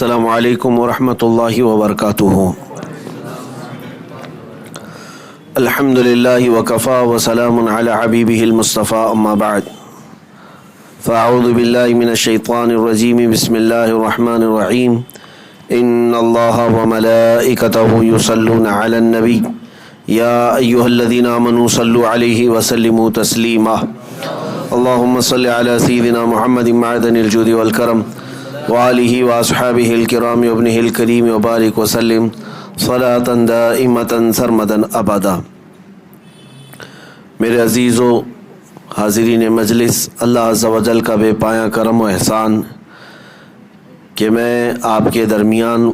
السلام علیکم ورحمۃ اللہ وبرکاتہ۔ الحمد للہ وکفا وسلام علی حبیبہ المصطفیٰ، اما بعد فاعوذ باللہ من الشیطان الرجیم، بسم اللہ الرحمن الرحیم۔ ان اللہ وملائکتہ یصلون علی النبی یا ایہا الذین آمنوا صلوا علیہ وسلموا تسلیما۔ اللہم صل علی سیدنا محمد معدن الجود والکرم وآلہ واصحابہ الکرام وابنہ الکریم وبارک وسلم صلاۃ دائمۃ سرمدا ابدا۔ میرے عزیزو حاضرین مجلس، اللہ عز و جل کا بے پایہ کرم و احسان کہ میں آپ کے درمیان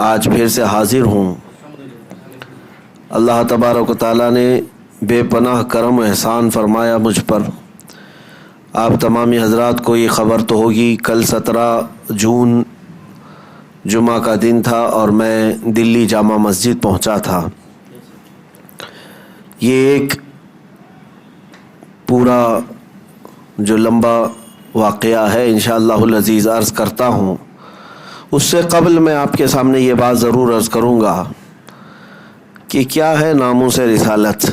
آج پھر سے حاضر ہوں۔ اللہ تبارک و تعالیٰ نے بے پناہ کرم و احسان فرمایا مجھ پر۔ آپ تمامی حضرات کو یہ خبر تو ہوگی، کل 17 جون جمعہ کا دن تھا اور میں دلی جامع مسجد پہنچا تھا۔ یہ ایک پورا جو لمبا واقعہ ہے انشاءاللہ العزیز عرض کرتا ہوں۔ اس سے قبل میں آپ کے سامنے یہ بات ضرور عرض کروں گا کہ کیا ہے ناموس رسالت،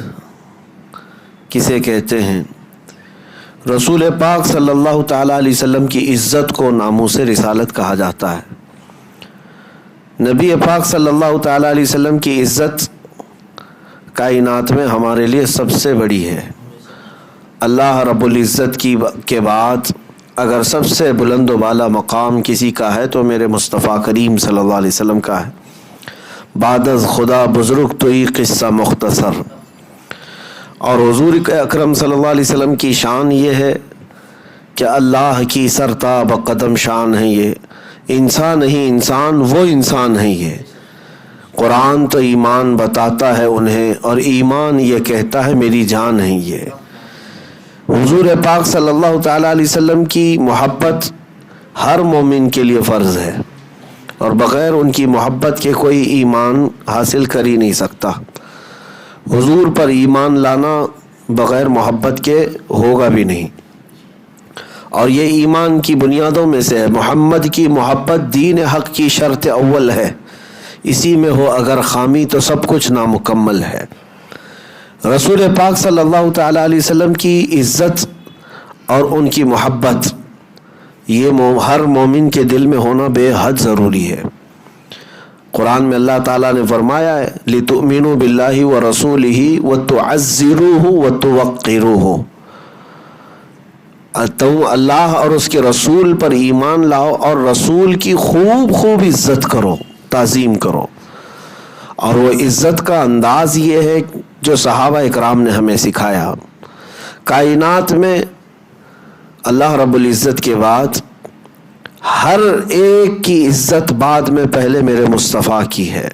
کسے کہتے ہیں؟ رسول پاک صلی اللہ تعالیٰ علیہ وسلم کی عزت کو ناموس رسالت کہا جاتا ہے۔ نبی پاک صلی اللہ تعالیٰ علیہ وسلم کی عزت کائنات میں ہمارے لیے سب سے بڑی ہے۔ اللہ رب العزت کے بعد اگر سب سے بلند و بالا مقام کسی کا ہے تو میرے مصطفیٰ کریم صلی اللہ علیہ وسلم کا ہے۔ بعد از خدا بزرگ تو یہ قصہ مختصر۔ اور حضور اکرم صلی اللہ علیہ وسلم کی شان یہ ہے کہ اللہ کی سرتاب قدم شان ہے یہ۔ انسان نہیں انسان، وہ انسان ہے یہ۔ قرآن تو ایمان بتاتا ہے انہیں، اور ایمان یہ کہتا ہے میری جان ہے یہ۔ حضور پاک صلی اللہ تعالیٰ علیہ وسلم کی محبت ہر مومن کے لیے فرض ہے، اور بغیر ان کی محبت کے کوئی ایمان حاصل کر ہی نہیں سکتا۔ حضور پر ایمان لانا بغیر محبت کے ہوگا بھی نہیں، اور یہ ایمان کی بنیادوں میں سے ہے۔ محمد کی محبت دین حق کی شرط اول ہے، اسی میں ہو اگر خامی تو سب کچھ نامکمل ہے۔ رسول پاک صلی اللہ تعالیٰ علیہ وسلم کی عزت اور ان کی محبت یہ ہر مومن کے دل میں ہونا بے حد ضروری ہے۔ قرآن میں اللہ تعالیٰ نے فرمایا ہے لِتُؤْمِنُوا بِاللَّهِ وَرَسُولِهِ وَتُعَزِّرُوهُ وَتُوَقِّرُوهُ۔ تو اللہ اور اس کے رسول پر ایمان لاؤ اور رسول کی خوب خوب عزت کرو، تعظیم کرو۔ اور وہ عزت کا انداز یہ ہے جو صحابہ اکرام نے ہمیں سکھایا۔ کائنات میں اللہ رب العزت کے بعد ہر ایک کی عزت بعد میں پہلے میرے مصطفیٰ کی ہے۔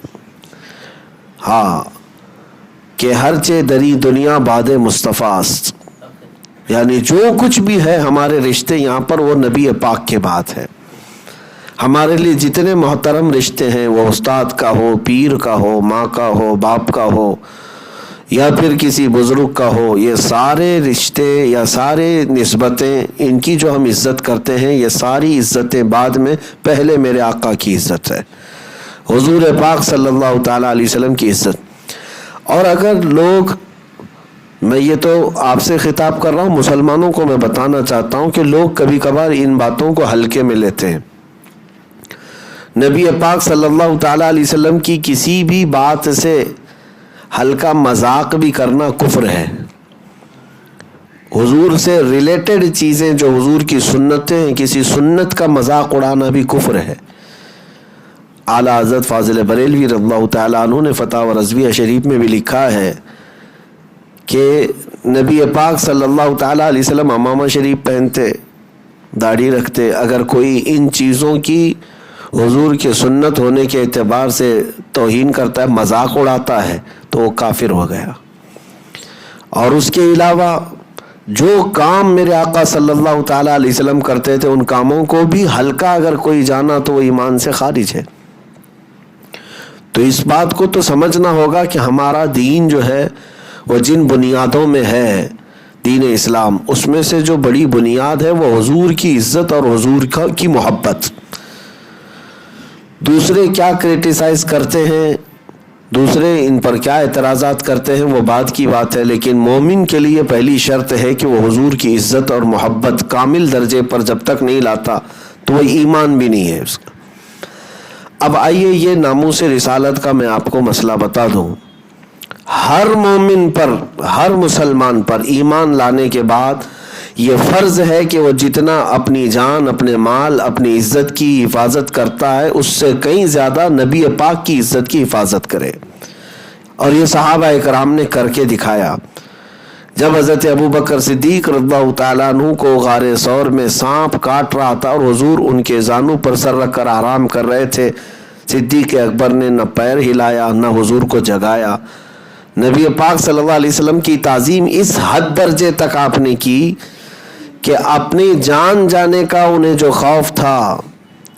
ہاں کہ ہر چے دری دنیا بعد مصطفیٰ است، یعنی جو کچھ بھی ہے ہمارے رشتے یہاں پر وہ نبی پاک کے بعد ہے۔ ہمارے لیے جتنے محترم رشتے ہیں، وہ استاد کا ہو، پیر کا ہو، ماں کا ہو، باپ کا ہو، یا پھر کسی بزرگ کا ہو، یہ سارے رشتے یا سارے نسبتیں ان کی جو ہم عزت کرتے ہیں، یہ ساری عزتیں بعد میں پہلے میرے آقا کی عزت ہے، حضور پاک صلی اللہ تعالیٰ علیہ وسلم کی عزت۔ اور اگر لوگ، میں یہ تو آپ سے خطاب کر رہا ہوں، مسلمانوں کو میں بتانا چاہتا ہوں کہ لوگ کبھی کبھار ان باتوں کو ہلکے میں لیتے ہیں۔ نبی پاک صلی اللہ تعالیٰ علیہ وسلم کی کسی بھی بات سے ہلکا مذاق بھی کرنا کفر ہے۔ حضور سے ریلیٹڈ چیزیں جو حضور کی سنتیں ہیں، کسی سنت کا مذاق اڑانا بھی کفر ہے۔ اعلیٰ حضرت فاضل بریلوی رضی اللہ تعالیٰ عنہ نے فتاوی رضویہ شریف میں بھی لکھا ہے کہ نبی پاک صلی اللہ تعالیٰ علیہ وسلم عمامہ شریف پہنتے، داڑھی رکھتے، اگر کوئی ان چیزوں کی حضور کے سنت ہونے کے اعتبار سے توہین کرتا ہے، مذاق اڑاتا ہے، تو وہ کافر ہو گیا۔ اور اس کے علاوہ جو کام میرے آقا صلی اللہ تعالیٰ علیہ وسلم کرتے تھے، ان کاموں کو بھی ہلکا اگر کوئی جانا تو وہ ایمان سے خارج ہے۔ تو اس بات کو تو سمجھنا ہوگا کہ ہمارا دین جو ہے وہ جن بنیادوں میں ہے، دین اسلام، اس میں سے جو بڑی بنیاد ہے وہ حضور کی عزت اور حضور کی محبت۔ دوسرے کیا کرٹیسائز کرتے ہیں، دوسرے ان پر کیا اعتراضات کرتے ہیں، وہ بعد کی بات ہے، لیکن مومن کے لیے پہلی شرط ہے کہ وہ حضور کی عزت اور محبت کامل درجے پر جب تک نہیں لاتا تو وہ ایمان بھی نہیں ہے اس کا۔ اب آئیے یہ ناموس رسالت کا میں آپ کو مسئلہ بتا دوں۔ ہر مومن پر، ہر مسلمان پر ایمان لانے کے بعد یہ فرض ہے کہ وہ جتنا اپنی جان، اپنے مال، اپنی عزت کی حفاظت کرتا ہے اس سے کہیں زیادہ نبی پاک کی عزت کی حفاظت کرے، اور یہ صحابہ اکرام نے کر کے دکھایا۔ جب حضرت ابوبکر صدیق رضی اللہ تعالیٰ عنہ کو غار ثور میں سانپ کاٹ رہا تھا اور حضور ان کے زانوں پر سر رکھ کر آرام کر رہے تھے، صدیق اکبر نے نہ پیر ہلایا نہ حضور کو جگایا۔ نبی پاک صلی اللہ علیہ وسلم کی تعظیم اس حد درجے تک آپ نے کی کہ اپنی جان جانے کا انہیں جو خوف تھا،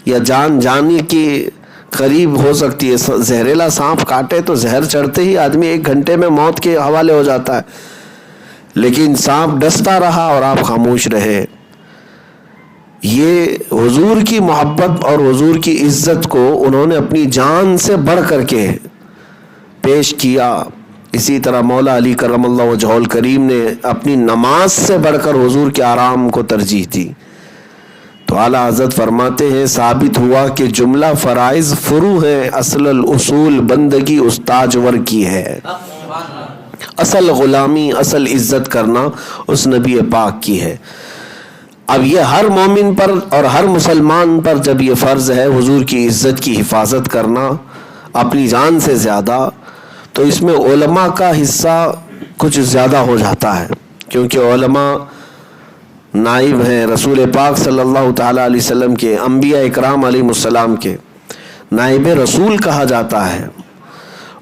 یا جان جانے کی قریب ہو سکتی ہے، زہریلا سانپ کاٹے تو زہر چڑھتے ہی آدمی 1 گھنٹے میں موت کے حوالے ہو جاتا ہے، لیکن سانپ ڈستا رہا اور آپ خاموش رہے۔ یہ حضور کی محبت اور حضور کی عزت کو انہوں نے اپنی جان سے بڑھ کر کے پیش کیا۔ اسی طرح مولا علی کرم اللہ وجہہ الکریم نے اپنی نماز سے بڑھ کر حضور کے آرام کو ترجیح دی۔ تو اعلیٰ حضرت فرماتے ہیں ثابت ہوا کہ جملہ فرائض فروع ہیں، اصل الاصول بندگی استاجور کی ہے، اصل غلامی، اصل عزت کرنا اس نبی پاک کی ہے۔ اب یہ ہر مومن پر اور ہر مسلمان پر جب یہ فرض ہے حضور کی عزت کی حفاظت کرنا اپنی جان سے زیادہ، تو اس میں علماء کا حصہ کچھ زیادہ ہو جاتا ہے، کیونکہ علماء نائب ہیں رسول پاک صلی اللہ تعالیٰ علیہ وسلم کے، انبیاء اکرام علیہ السلام کے نائب رسول کہا جاتا ہے۔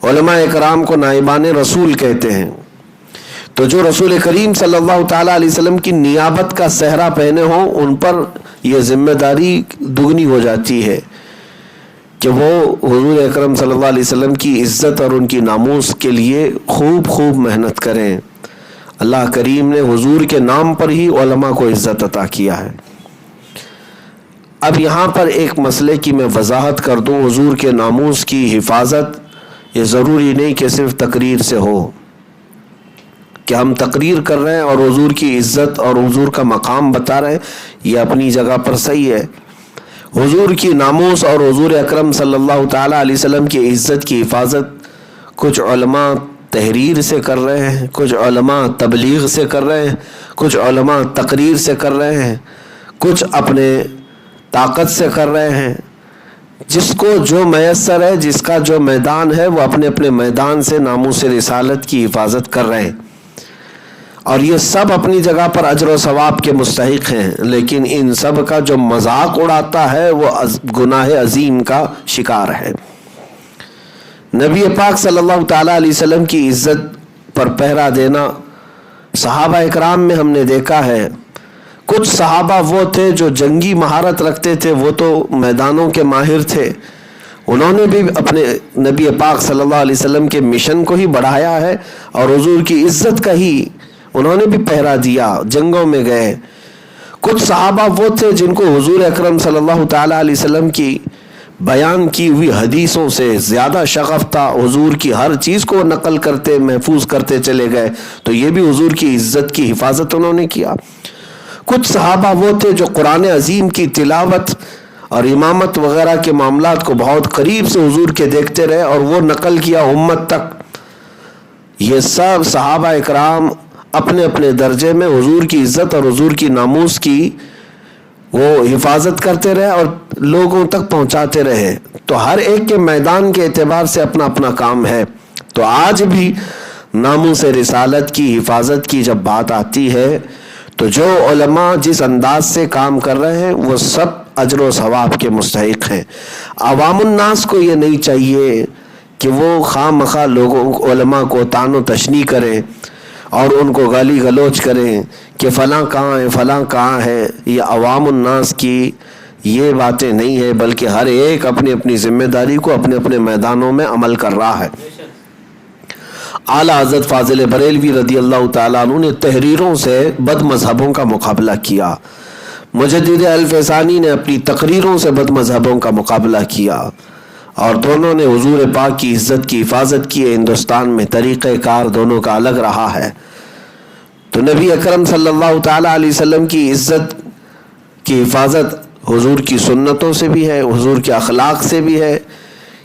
علماء اکرام کو نائبان رسول کہتے ہیں۔ تو جو رسول کریم صلی اللہ تعالیٰ علیہ وسلم کی نیابت کا صحرا پہنے ہوں ان پر یہ ذمہ داری دگنی ہو جاتی ہے کہ وہ حضور اکرم صلی اللہ علیہ وسلم کی عزت اور ان کی ناموس کے لیے خوب خوب محنت کریں۔ اللہ کریم نے حضور کے نام پر ہی علماء کو عزت عطا کیا ہے۔ اب یہاں پر ایک مسئلے کی میں وضاحت کر دوں، حضور کے ناموس کی حفاظت یہ ضروری نہیں کہ صرف تقریر سے ہو، کہ ہم تقریر کر رہے ہیں اور حضور کی عزت اور حضور کا مقام بتا رہے ہیں، یہ اپنی جگہ پر صحیح ہے۔ حضور کی ناموس اور حضور اکرم صلی اللہ تعالیٰ علیہ وسلم کی عزت کی حفاظت کچھ علماء تحریر سے کر رہے ہیں، کچھ علماء تبلیغ سے کر رہے ہیں، کچھ علماء تقریر سے کر رہے ہیں، کچھ اپنے طاقت سے کر رہے ہیں۔ جس کو جو میسر ہے، جس کا جو میدان ہے، وہ اپنے اپنے میدان سے ناموس رسالت کی حفاظت کر رہے ہیں، اور یہ سب اپنی جگہ پر اجر و ثواب کے مستحق ہیں، لیکن ان سب کا جو مذاق اڑاتا ہے وہ گناہ عظیم کا شکار ہے۔ نبی پاک صلی اللہ تعالیٰ علیہ وسلم کی عزت پر پہرا دینا صحابہ اکرام میں ہم نے دیکھا ہے۔ کچھ صحابہ وہ تھے جو جنگی مہارت رکھتے تھے، وہ تو میدانوں کے ماہر تھے، انہوں نے بھی اپنے نبی پاک صلی اللہ علیہ وسلم کے مشن کو ہی بڑھایا ہے اور حضور کی عزت کا ہی انہوں نے بھی پہرا دیا، جنگوں میں گئے۔ کچھ صحابہ وہ تھے جن کو حضور اکرم صلی اللہ تعالیٰ علیہ وسلم کی بیان کی ہوئی حدیثوں سے زیادہ شغف تھا، حضور کی ہر چیز کو نقل کرتے، محفوظ کرتے چلے گئے، تو یہ بھی حضور کی عزت کی حفاظت انہوں نے کیا۔ کچھ صحابہ وہ تھے جو قرآن عظیم کی تلاوت اور امامت وغیرہ کے معاملات کو بہت قریب سے حضور کے دیکھتے رہے اور وہ نقل کیا امت تک۔ یہ سب صحابہ اکرام اپنے اپنے درجے میں حضور کی عزت اور حضور کی ناموس کی وہ حفاظت کرتے رہے اور لوگوں تک پہنچاتے رہے۔ تو ہر ایک کے میدان کے اعتبار سے اپنا اپنا کام ہے۔ تو آج بھی ناموس رسالت کی حفاظت کی جب بات آتی ہے تو جو علماء جس انداز سے کام کر رہے ہیں وہ سب اجر و ثواب کے مستحق ہیں۔ عوام الناس کو یہ نہیں چاہیے کہ وہ خواہ مخواہ لوگوں علماء کو طعن و تشنیع کریں اور ان کو گالی گلوچ کریں کہ فلاں کہاں ہے فلاں کہاں ہے۔ یہ عوام الناس کی یہ باتیں نہیں ہے، بلکہ ہر ایک اپنی اپنی ذمہ داری کو اپنے اپنے میدانوں میں عمل کر رہا ہے۔ اعلیٰ حضرت فاضل بریلوی رضی اللہ تعالیٰ عنہ نے تحریروں سے بد مذہبوں کا مقابلہ کیا۔ مجدد الف ثانی نے اپنی تقریروں سے بد مذہبوں کا مقابلہ کیا اور دونوں نے حضور پاک کی عزت کی حفاظت کی ہے۔ ہندوستان میں طریقہ کار دونوں کا الگ رہا ہے۔ تو نبی اکرم صلی اللہ تعالیٰ علیہ وسلم کی عزت کی حفاظت حضور کی سنتوں سے بھی ہے، حضور کے اخلاق سے بھی ہے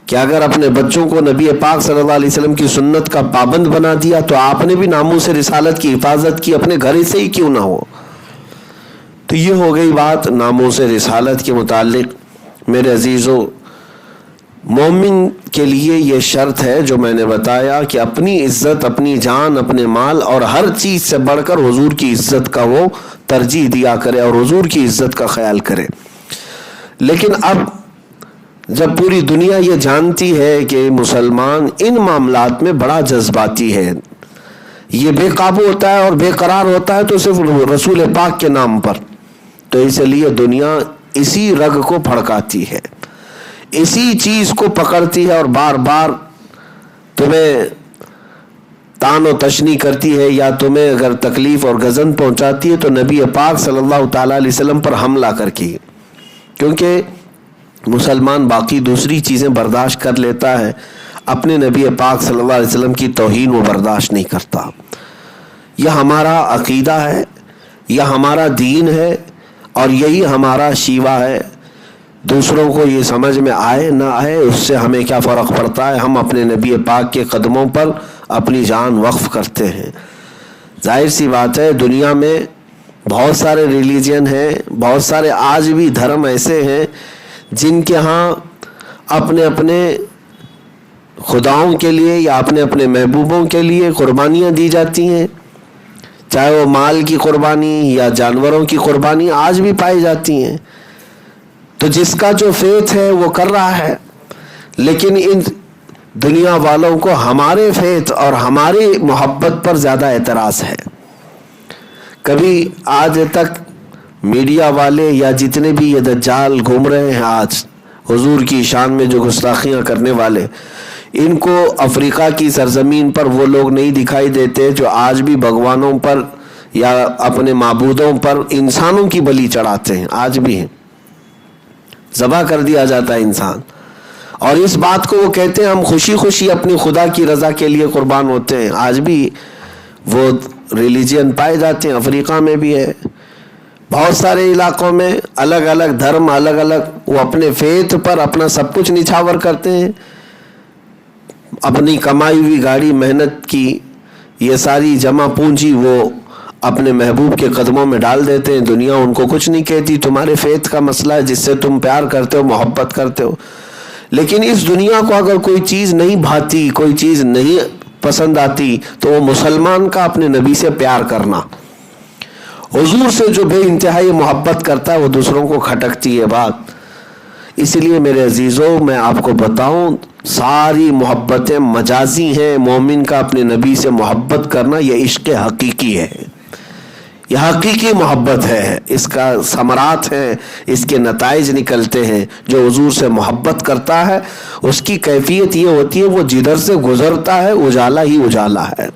کہ اگر اپنے بچوں کو نبی پاک صلی اللہ علیہ وسلم کی سنت کا پابند بنا دیا تو آپ نے بھی ناموس رسالت کی حفاظت کی، اپنے گھر سے ہی کیوں نہ ہو۔ تو یہ ہو گئی بات ناموس رسالت کے متعلق۔ میرے عزیزو، مومن کے لیے یہ شرط ہے جو میں نے بتایا کہ اپنی عزت، اپنی جان، اپنے مال اور ہر چیز سے بڑھ کر حضور کی عزت کا وہ ترجیح دیا کرے اور حضور کی عزت کا خیال کرے۔ لیکن اب جب پوری دنیا یہ جانتی ہے کہ مسلمان ان معاملات میں بڑا جذباتی ہے، یہ بے قابو ہوتا ہے اور بے قرار ہوتا ہے تو صرف رسول پاک کے نام پر، تو اس لیے دنیا اسی رگ کو پھڑکاتی ہے، اسی چیز کو پکڑتی ہے اور بار بار تمہیں تان و تشنی کرتی ہے، یا تمہیں اگر تکلیف اور گزن پہنچاتی ہے تو نبی پاک صلی اللہ تعالیٰ علیہ وسلم پر حملہ کر کے، کیونکہ مسلمان باقی دوسری چیزیں برداشت کر لیتا ہے، اپنے نبی پاک صلی اللہ علیہ وسلم کی توہین وہ برداشت نہیں کرتا۔ یہ ہمارا عقیدہ ہے، یہ ہمارا دین ہے اور یہی ہمارا شیوا ہے۔ دوسروں کو یہ سمجھ میں آئے نہ آئے اس سے ہمیں کیا فرق پڑتا ہے، ہم اپنے نبی پاک کے قدموں پر اپنی جان وقف کرتے ہیں۔ ظاہر سی بات ہے دنیا میں بہت سارے ریلیجن ہیں، بہت سارے آج بھی دھرم ایسے ہیں جن کے ہاں اپنے اپنے خداؤں کے لیے یا اپنے اپنے محبوبوں کے لیے قربانیاں دی جاتی ہیں، چاہے وہ مال کی قربانی یا جانوروں کی قربانی آج بھی پائی جاتی ہیں۔ تو جس کا جو فیتھ ہے وہ کر رہا ہے، لیکن ان دنیا والوں کو ہمارے فیتھ اور ہماری محبت پر زیادہ اعتراض ہے۔ کبھی آج تک میڈیا والے یا جتنے بھی یہ دجال گھوم رہے ہیں آج حضور کی شان میں جو گستاخیاں کرنے والے، ان کو افریقہ کی سرزمین پر وہ لوگ نہیں دکھائی دیتے جو آج بھی بھگوانوں پر یا اپنے معبودوں پر انسانوں کی بلی چڑھاتے ہیں، آج بھی ہیں، ذبح کر دیا جاتا ہے انسان، اور اس بات کو وہ کہتے ہیں ہم خوشی خوشی اپنی خدا کی رضا کے لیے قربان ہوتے ہیں۔ آج بھی وہ ریلیجن پائے جاتے ہیں، افریقہ میں بھی ہے، بہت سارے علاقوں میں الگ الگ دھرم، الگ الگ وہ اپنے فیتھ پر اپنا سب کچھ نچھاور کرتے ہیں، اپنی کمائی ہوئی گاڑی محنت کی یہ ساری جمع پونجی وہ اپنے محبوب کے قدموں میں ڈال دیتے ہیں۔ دنیا ان کو کچھ نہیں کہتی، تمہارے فیتھ کا مسئلہ ہے، جس سے تم پیار کرتے ہو، محبت کرتے ہو۔ لیکن اس دنیا کو اگر کوئی چیز نہیں بھاتی، کوئی چیز نہیں پسند آتی تو وہ مسلمان کا اپنے نبی سے پیار کرنا، حضور سے جو بے انتہائی محبت کرتا ہے وہ دوسروں کو کھٹکتی ہے بات۔ اس لیے میرے عزیزوں میں آپ کو بتاؤں ساری محبتیں مجازی ہیں، مومن کا اپنے نبی سے محبت کرنا یہ عشق حقیقی ہے، یہ حقیقی محبت ہے، اس کا ثمرات ہیں، اس کے نتائج نکلتے ہیں۔ جو حضور سے محبت کرتا ہے اس کی کیفیت یہ ہوتی ہے وہ جدھر سے گزرتا ہے اجالا ہی اجالا ہے،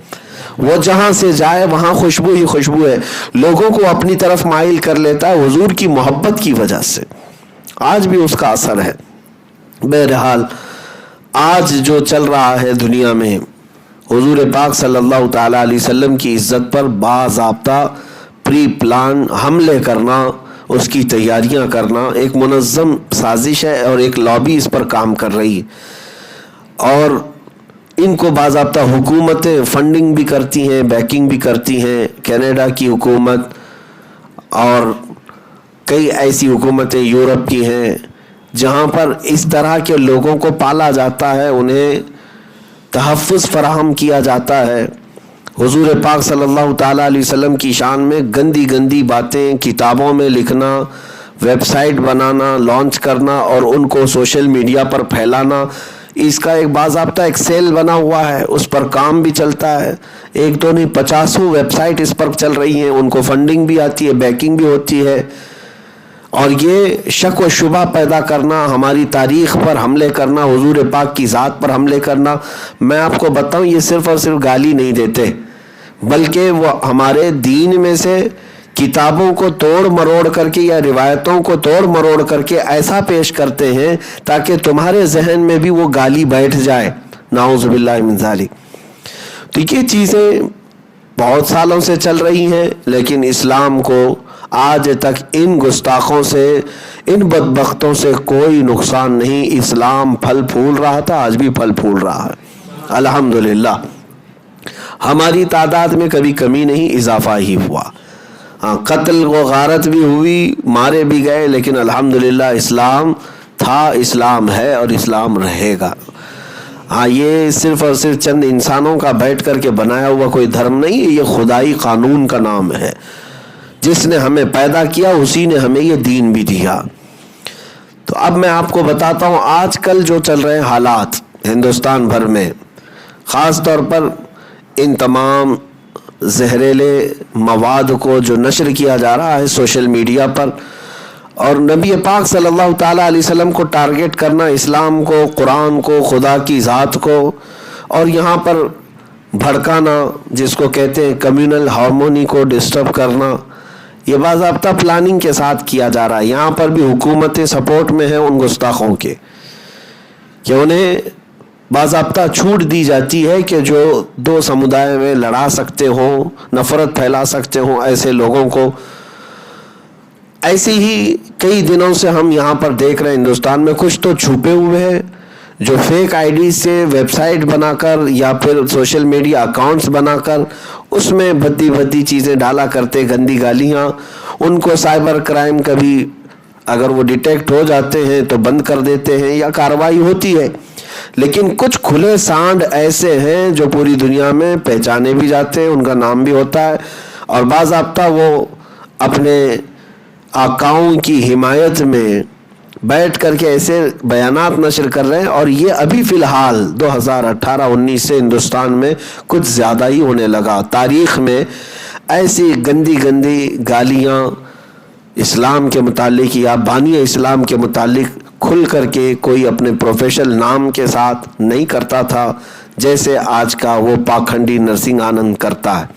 وہ جہاں سے جائے وہاں خوشبو ہی خوشبو ہے، لوگوں کو اپنی طرف مائل کر لیتا ہے حضور کی محبت کی وجہ سے، آج بھی اس کا اثر ہے۔ بہرحال آج جو چل رہا ہے دنیا میں، حضور پاک صلی اللہ تعالیٰ علیہ وسلم کی عزت پر باضابطہ پری پلان حملے کرنا، اس کی تیاریاں کرنا ایک منظم سازش ہے اور ایک لابی اس پر کام کر رہی ہے، اور ان کو باضابطہ حکومتیں فنڈنگ بھی کرتی ہیں، بیکنگ بھی کرتی ہیں، کینیڈا کی حکومت اور کئی ایسی حکومتیں یورپ کی ہیں جہاں پر اس طرح کے لوگوں کو پالا جاتا ہے، انہیں تحفظ فراہم کیا جاتا ہے۔ حضور پاک صلی اللہ تعالیٰ علیہ وسلم کی شان میں گندی گندی باتیں کتابوں میں لکھنا، ویب سائٹ بنانا، لانچ کرنا اور ان کو سوشل میڈیا پر پھیلانا، اس کا ایک باضابطہ ایک سیل بنا ہوا ہے، اس پر کام بھی چلتا ہے، ایک دو نہیں 50 ویب سائٹ اس پر چل رہی ہیں، ان کو فنڈنگ بھی آتی ہے، بیکنگ بھی ہوتی ہے، اور یہ شک و شبہ پیدا کرنا، ہماری تاریخ پر حملے کرنا، حضور پاک کی ذات پر حملے کرنا، میں آپ کو بتاؤں یہ صرف اور صرف گالی نہیں دیتے، بلکہ وہ ہمارے دین میں سے کتابوں کو توڑ مروڑ کر کے یا روایتوں کو توڑ مروڑ کر کے ایسا پیش کرتے ہیں تاکہ تمہارے ذہن میں بھی وہ گالی بیٹھ جائے، نعوذ باللہ من ذالک۔ تو یہ چیزیں بہت سالوں سے چل رہی ہیں، لیکن اسلام کو آج تک ان گستاخوں سے، ان بدبختوں سے کوئی نقصان نہیں۔ اسلام پھل پھول رہا تھا، آج بھی پھل پھول رہا ہے الحمدللہ۔ ہماری تعداد میں کبھی کمی نہیں، اضافہ ہی ہوا۔ ہاں، قتل و غارت بھی ہوئی، مارے بھی گئے، لیکن الحمدللہ اسلام تھا، اسلام ہے اور اسلام رہے گا۔ ہاں، یہ صرف اور صرف چند انسانوں کا بیٹھ کر کے بنایا ہوا کوئی دھرم نہیں ہے، یہ خدائی قانون کا نام ہے۔ جس نے ہمیں پیدا کیا اسی نے ہمیں یہ دین بھی دیا۔ تو اب میں آپ کو بتاتا ہوں آج کل جو چل رہے حالات ہندوستان بھر میں، خاص طور پر ان تمام زہریلے مواد کو جو نشر کیا جا رہا ہے سوشل میڈیا پر، اور نبی پاک صلی اللہ تعالیٰ علیہ وسلم کو ٹارگٹ کرنا، اسلام کو، قرآن کو، خدا کی ذات کو، اور یہاں پر بھڑکانا جس کو کہتے ہیں کمیونل ہارمونی کو ڈسٹرب کرنا، یہ باضابطہ پلاننگ کے ساتھ کیا جا رہا ہے۔ یہاں پر بھی حکومتیں سپورٹ میں ہیں ان گستاخوں کے، کہ انہیں باضابطہ چھوٹ دی جاتی ہے کہ جو دو سمودائے میں لڑا سکتے ہوں، نفرت پھیلا سکتے ہوں، ایسے لوگوں کو۔ ایسے ہی کئی دنوں سے ہم یہاں پر دیکھ رہے ہیں ہندوستان میں کچھ تو چھپے ہوئے ہیں جو فیک آئی ڈی سے ویب سائٹ بنا کر یا پھر سوشل میڈیا اکاؤنٹس بنا کر اس میں بھدی بھدی چیزیں ڈالا کرتے، گندی گالیاں۔ ان کو سائبر کرائم کبھی اگر وہ ڈیٹیکٹ ہو جاتے ہیں تو بند کر دیتے ہیں یا کارروائی ہوتی ہے، لیکن کچھ کھلے سانڈ ایسے ہیں جو پوری دنیا میں پہچانے بھی جاتے ہیں، ان کا نام بھی ہوتا ہے، اور باضابطہ وہ اپنے آقاؤں کی حمایت میں بیٹھ کر کے ایسے بیانات نشر کر رہے ہیں۔ اور یہ ابھی فی الحال 2018-19 سے ہندوستان میں کچھ زیادہ ہی ہونے لگا۔ تاریخ میں ایسی گندی گندی گالیاں اسلام کے متعلق یا بانی اسلام کے متعلق کھل کر کے کوئی اپنے پروفیشنل نام کے ساتھ نہیں کرتا تھا، جیسے آج کا وہ پاکھنڈی نرسنگ آنند کرتا ہے۔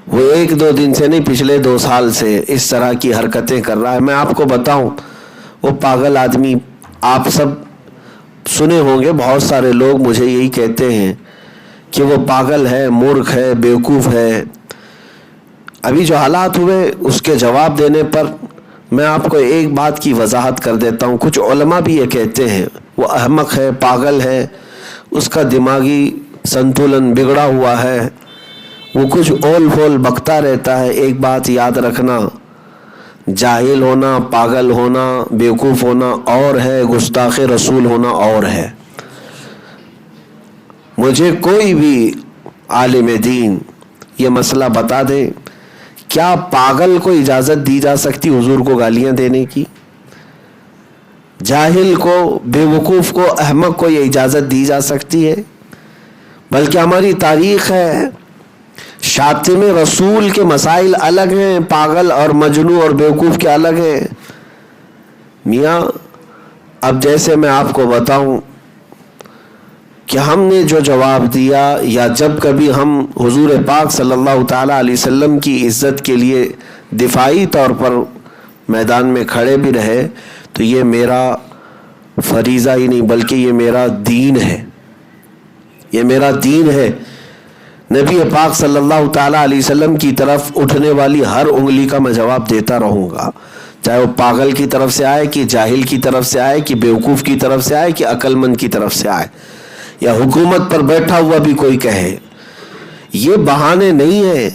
وہ 1-2 دن سے نہیں، پچھلے 2 سال سے اس طرح کی حرکتیں کر رہا ہے۔ میں آپ کو بتاؤں، وہ پاگل آدمی، آپ سب سنے ہوں گے، بہت سارے لوگ مجھے یہی کہتے ہیں کہ وہ پاگل ہے، مورخ ہے، بیوقوف ہے۔ ابھی جو حالات ہوئے اس کے جواب دینے پر میں آپ کو ایک بات کی وضاحت کر دیتا ہوں۔ کچھ علماء بھی یہ کہتے ہیں وہ احمق ہے، پاگل ہے، اس کا دماغی سنتولن بگڑا ہوا ہے، وہ کچھ اول پھول بکتا رہتا ہے۔ ایک بات یاد رکھنا، جاہل ہونا، پاگل ہونا، بیوقوف ہونا اور ہے، گستاخ رسول ہونا اور ہے۔ مجھے کوئی بھی عالم دین یہ مسئلہ بتا دے، کیا پاگل کو اجازت دی جا سکتی حضور کو گالیاں دینے کی؟ جاہل کو، بیوقوف کو، احمق کو یہ اجازت دی جا سکتی ہے؟ بلکہ ہماری تاریخ ہے، شاتم رسول کے مسائل الگ ہیں، پاگل اور مجنون اور بیوقوف کے الگ ہیں۔ میاں اب جیسے میں آپ کو بتاؤں کہ ہم نے جو جواب دیا، یا جب کبھی ہم حضور پاک صلی اللہ تعالیٰ علیہ وسلم کی عزت کے لیے دفاعی طور پر میدان میں کھڑے بھی رہے، تو یہ میرا فریضہ ہی نہیں بلکہ یہ میرا دین ہے، یہ میرا دین ہے۔ نبی پاک صلی اللہ تعالیٰ علیہ وسلم کی طرف اٹھنے والی ہر انگلی کا میں جواب دیتا رہوں گا، چاہے وہ پاگل کی طرف سے آئے، کہ جاہل کی طرف سے آئے، کہ بیوقوف کی طرف سے آئے، کہ عقل مند کی طرف سے آئے، یا حکومت پر بیٹھا ہوا بھی کوئی کہے۔ یہ بہانے نہیں ہیں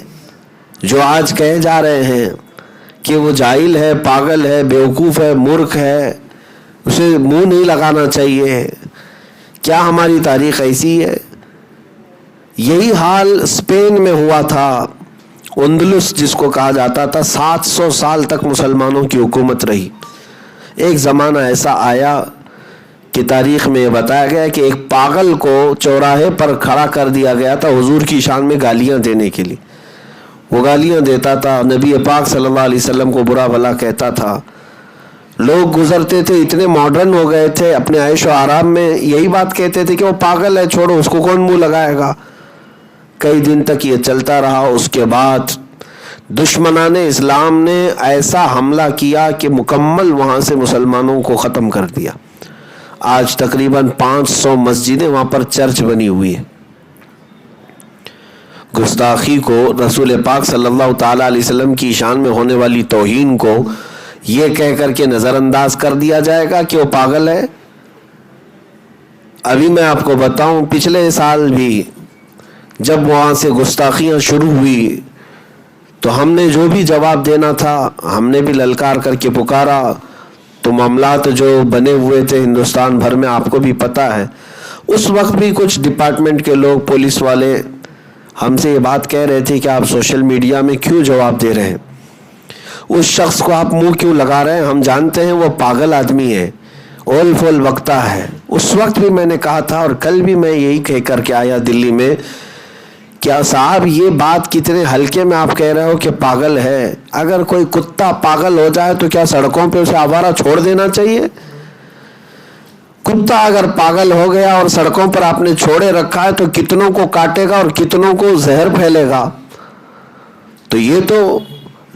جو آج کہے جا رہے ہیں کہ وہ جاہل ہے، پاگل ہے، بیوقوف ہے، مورخ ہے، اسے منہ نہیں لگانا چاہیے۔ کیا ہماری تاریخ ایسی ہے؟ یہی حال اسپین میں ہوا تھا، اندلس جس کو کہا جاتا تھا، 700 سال تک مسلمانوں کی حکومت رہی۔ ایک زمانہ ایسا آیا کہ تاریخ میں یہ بتایا گیا کہ ایک پاگل کو چوراہے پر کھڑا کر دیا گیا تھا حضور کی شان میں گالیاں دینے کے لیے۔ وہ گالیاں دیتا تھا، نبی پاک صلی اللہ علیہ وسلم کو برا بھلا کہتا تھا۔ لوگ گزرتے تھے، اتنے ماڈرن ہو گئے تھے، اپنے عیش و آرام میں یہی بات کہتے تھے کہ وہ پاگل ہے، چھوڑو اس کو، کون منہ لگائے گا۔ کئی دن تک یہ چلتا رہا۔ اس کے بعد دشمنان اسلام نے ایسا حملہ کیا کہ مکمل وہاں سے مسلمانوں کو ختم کر دیا. آج تقریباً 500 مسجدیں وہاں پر چرچ بنی ہوئی ہے. گستاخی کو، رسول پاک صلی اللہ تعالیٰ علیہ وسلم کی شان میں ہونے والی توہین کو یہ کہہ کر کے نظر انداز کر دیا جائے گا کہ وہ پاگل ہے. ابھی میں آپ کو بتاؤں، پچھلے سال بھی جب وہاں سے گستاخیاں شروع ہوئی تو ہم نے جو بھی جواب دینا تھا ہم نے بھی للکار کر کے پکارا. تو معاملات جو بنے ہوئے تھے ہندوستان بھر میں آپ کو بھی پتہ ہے. اس وقت بھی کچھ ڈپارٹمنٹ کے لوگ، پولیس والے ہم سے یہ بات کہہ رہے تھے کہ آپ سوشل میڈیا میں کیوں جواب دے رہے ہیں، اس شخص کو آپ منہ کیوں لگا رہے ہیں، ہم جانتے ہیں وہ پاگل آدمی ہے، اول فول وقتہ ہے. اس وقت بھی میں نے کہا تھا اور کل بھی میں یہی کہہ کر کے آیا دلی میں، کیا صاحب یہ بات کتنے ہلکے میں آپ کہہ رہے ہو کہ پاگل ہے. اگر کوئی کتا پاگل ہو جائے تو کیا سڑکوں پہ اسے آوارہ چھوڑ دینا چاہیے؟ کتا اگر پاگل ہو گیا اور سڑکوں پر آپ نے چھوڑے رکھا ہے تو کتنوں کو کاٹے گا اور کتنوں کو زہر پھیلے گا. تو یہ تو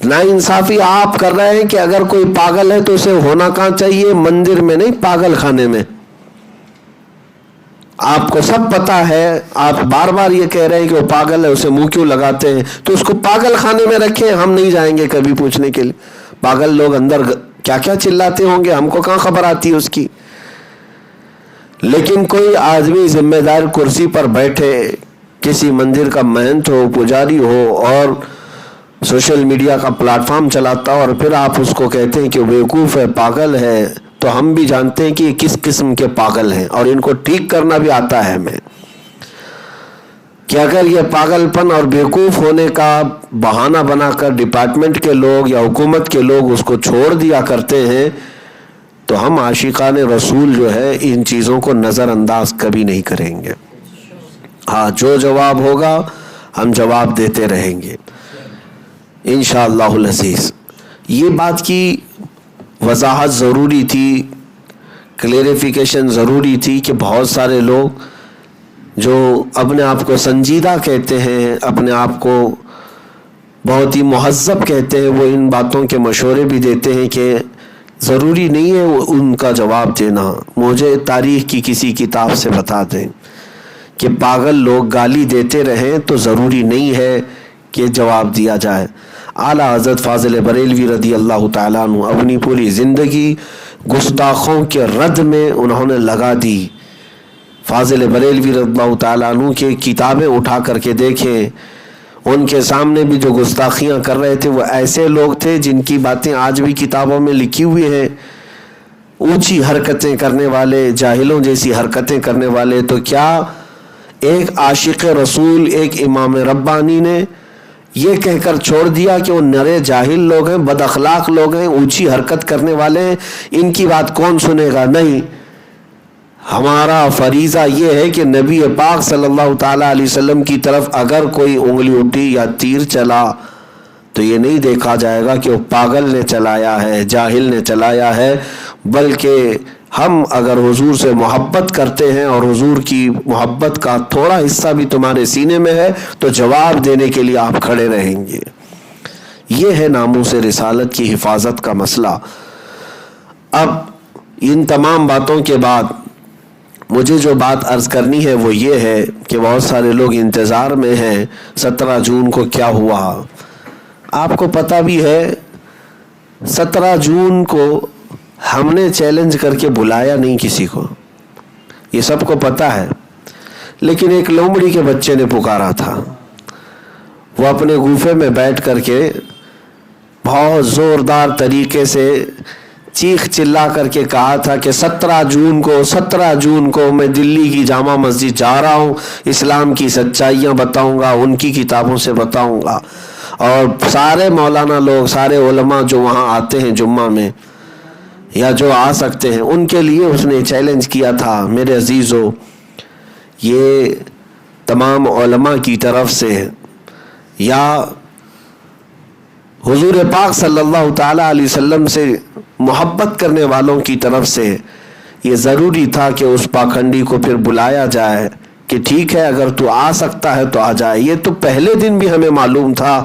ناانصافی آپ کر رہے ہیں کہ اگر کوئی پاگل ہے تو اسے ہونا کہاں چاہیے؟ مندر میں نہیں، پاگل خانے میں. آپ کو سب پتا ہے، آپ بار بار یہ کہہ رہے ہیں کہ وہ پاگل ہے، اسے منہ کیوں لگاتے ہیں؟ تو اس کو پاگل خانے میں رکھیں، ہم نہیں جائیں گے کبھی پوچھنے کے لیے. پاگل لوگ اندر کیا کیا چلاتے ہوں گے، ہم کو کہاں خبر آتی ہے اس کی. لیکن کوئی آدمی ذمہ دار کرسی پر بیٹھے، کسی مندر کا مہنت ہو، پجاری ہو، اور سوشل میڈیا کا پلیٹ فارم چلاتا ہو، اور پھر آپ اس کو کہتے ہیں کہ وہ بیوقوف ہے، پاگل ہے. تو ہم بھی جانتے ہیں کہ یہ کس قسم کے پاگل ہیں اور ان کو ٹھیک کرنا بھی آتا ہے ہمیں. کہ اگر یہ پاگل پن اور بیوقوف ہونے کا بہانہ بنا کر ڈپارٹمنٹ کے لوگ یا حکومت کے لوگ اس کو چھوڑ دیا کرتے ہیں تو ہم عاشقان رسول جو ہے ان چیزوں کو نظر انداز کبھی نہیں کریں گے. ہاں، جو جواب ہوگا ہم جواب دیتے رہیں گے انشاءاللہ العزیز. یہ بات کی وضاحت ضروری تھی، کلیریفیکیشن ضروری تھی کہ بہت سارے لوگ جو اپنے آپ کو سنجیدہ کہتے ہیں، اپنے آپ کو بہت ہی مہذب کہتے ہیں، وہ ان باتوں کے مشورے بھی دیتے ہیں کہ ضروری نہیں ہے ان کا جواب دینا. مجھے تاریخ کی کسی کتاب سے بتا دیں کہ پاگل لوگ گالی دیتے رہیں تو ضروری نہیں ہے کہ جواب دیا جائے. اعلیٰ حضرت فاضل بریلوی رضی اللہ تعالیٰ عنہ اپنی پوری زندگی گستاخوں کے رد میں انہوں نے لگا دی. فاضل بریلوی رضی اللہ تعالیٰ عنہ کی کتابیں اٹھا کر کے دیکھیں، ان کے سامنے بھی جو گستاخیاں کر رہے تھے وہ ایسے لوگ تھے جن کی باتیں آج بھی کتابوں میں لکھی ہوئی ہیں. اونچی حرکتیں کرنے والے، جاہلوں جیسی حرکتیں کرنے والے. تو کیا ایک عاشق رسول، ایک امام ربانی نے یہ کہہ کر چھوڑ دیا کہ وہ نرے جاہل لوگ ہیں، بد اخلاق لوگ ہیں، اونچی حرکت کرنے والے ہیں، ان کی بات کون سنے گا؟ نہیں. ہمارا فریضہ یہ ہے کہ نبی پاک صلی اللہ تعالیٰ علیہ وسلم کی طرف اگر کوئی انگلی اٹھی یا تیر چلا تو یہ نہیں دیکھا جائے گا کہ وہ پاگل نے چلایا ہے، جاہل نے چلایا ہے، بلکہ ہم اگر حضور سے محبت کرتے ہیں اور حضور کی محبت کا تھوڑا حصہ بھی تمہارے سینے میں ہے تو جواب دینے کے لیے آپ کھڑے رہیں گے. یہ ہے ناموس رسالت کی حفاظت کا مسئلہ. اب ان تمام باتوں کے بعد مجھے جو بات عرض کرنی ہے وہ یہ ہے کہ بہت سارے لوگ انتظار میں ہیں 17 جون کو کیا ہوا. آپ کو پتہ بھی ہے 17 جون کو ہم نے چیلنج کر کے بلایا نہیں کسی کو، یہ سب کو پتہ ہے. لیکن ایک لومڑی کے بچے نے پکارا تھا، وہ اپنے گوفے میں بیٹھ کر کے بہت زوردار طریقے سے چیخ چلا کر کے کہا تھا کہ 17 جون کو میں دلی کی جامع مسجد جا رہا ہوں، اسلام کی سچائیاں بتاؤں گا، ان کی کتابوں سے بتاؤں گا، اور سارے مولانا لوگ، سارے علماء جو وہاں آتے ہیں جمعہ میں یا جو آ سکتے ہیں ان کے لیے اس نے چیلنج کیا تھا. میرے عزیزو، یہ تمام علماء کی طرف سے یا حضور پاک صلی اللہ تعالیٰ علیہ وسلم سے محبت کرنے والوں کی طرف سے یہ ضروری تھا کہ اس پاکھنڈی کو پھر بلایا جائے کہ ٹھیک ہے اگر تو آ سکتا ہے تو آ جائے. یہ تو پہلے دن بھی ہمیں معلوم تھا،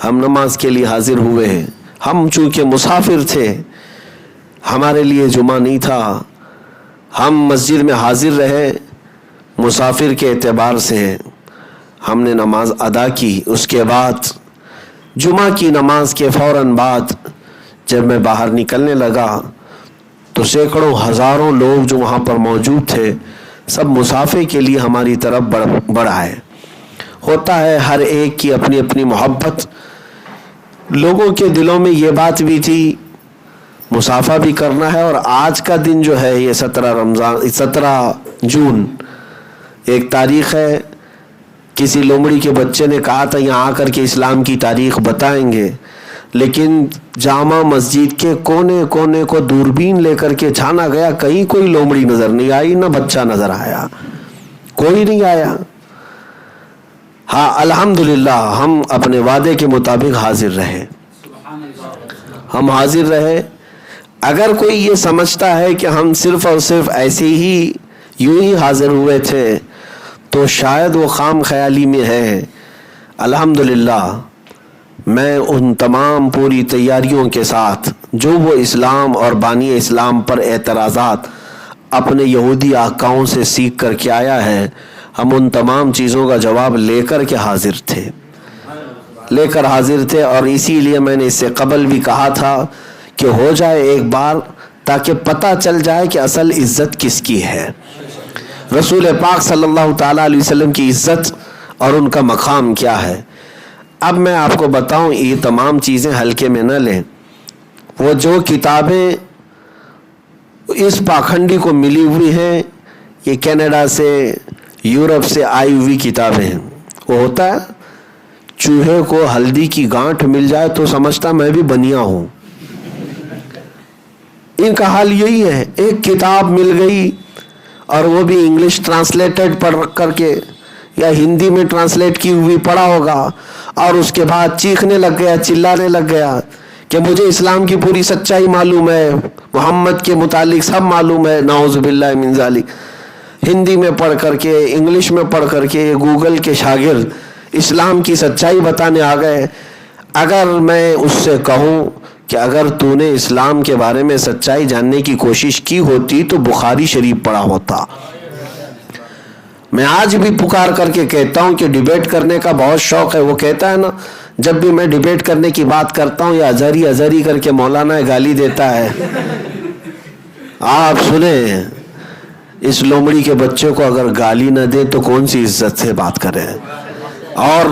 ہم نماز کے لیے حاضر ہوئے. ہم چونکہ مسافر تھے, ہمارے لیے جمعہ نہیں تھا, ہم مسجد میں حاضر رہے. مسافر کے اعتبار سے ہم نے نماز ادا کی. اس کے بعد جمعہ کی نماز کے فوراً بعد جب میں باہر نکلنے لگا تو سینکڑوں ہزاروں لوگ جو وہاں پر موجود تھے سب مسافر کے لیے ہماری طرف بڑھ آئے. ہوتا ہے ہر ایک کی اپنی اپنی محبت. لوگوں کے دلوں میں یہ بات بھی تھی مسافہ بھی کرنا ہے. اور آج کا دن جو ہے یہ 17 جون ایک تاریخ ہے. کسی لومڑی کے بچے نے کہا تھا یہاں آ کر کے اسلام کی تاریخ بتائیں گے, لیکن جامع مسجد کے کونے کونے کو دوربین لے کر کے چھانا گیا, کہیں کوئی لومڑی نظر نہیں آئی, نہ بچہ نظر آیا, کوئی نہیں آیا. ہاں الحمدللہ ہم اپنے وعدے کے مطابق حاضر رہے. ہم حاضر رہے. اگر کوئی یہ سمجھتا ہے کہ ہم صرف اور صرف ایسے ہی یوں ہی حاضر ہوئے تھے تو شاید وہ خام خیالی میں ہے. الحمدللہ میں ان تمام پوری تیاریوں کے ساتھ جو وہ اسلام اور بانی اسلام پر اعتراضات اپنے یہودی آقاؤں سے سیکھ کر کے آیا ہے, ہم ان تمام چیزوں کا جواب لے کر کے حاضر تھے. اور اسی لیے میں نے اس سے قبل بھی کہا تھا کہ ہو جائے ایک بار تاکہ پتہ چل جائے کہ اصل عزت کس کی ہے. رسول پاک صلی اللہ تعالیٰ علیہ وسلم کی عزت اور ان کا مقام کیا ہے. اب میں آپ کو بتاؤں, یہ تمام چیزیں ہلکے میں نہ لیں. وہ جو کتابیں اس پاکھنڈی کو ملی ہوئی ہیں یہ کینیڈا سے یورپ سے آئی ہوئی کتابیں ہیں. وہ ہوتا ہے چوہے کو ہلدی کی گانٹھ مل جائے تو سمجھتا میں بھی بنیا ہوں. ان کا حال یہی ہے, ایک کتاب مل گئی اور وہ بھی انگلش ٹرانسلیٹڈ پڑھ کر کے یا ہندی میں ٹرانسلیٹ کی ہوئی پڑھا ہوگا, اور اس کے بعد چیخنے لگ گیا, چلانے لگ گیا کہ مجھے اسلام کی پوری سچائی معلوم ہے, محمد کے متعلق سب معلوم ہے. نعوذ باللہ من ذالک. ہندی میں پڑھ کر کے, انگلش میں پڑھ کر کے گوگل کے شاگرد اسلام کی سچائی بتانے آ گئے. اگر میں اس سے کہوں کہ اگر تو نے اسلام کے بارے میں سچائی جاننے کی کوشش کی ہوتی تو بخاری شریف پڑھا ہوتا. میں آج بھی پکار کر کے کہتا ہوں کہ ڈیبیٹ کرنے کا بہت شوق ہے. وہ کہتا ہے نا, جب بھی میں ڈیبیٹ کرنے کی بات کرتا ہوں یا ازہری کر کے مولانا گالی دیتا ہے. آپ سنیں, اس لومڑی کے بچے کو اگر گالی نہ دے تو کون سی عزت سے بات کرے. اور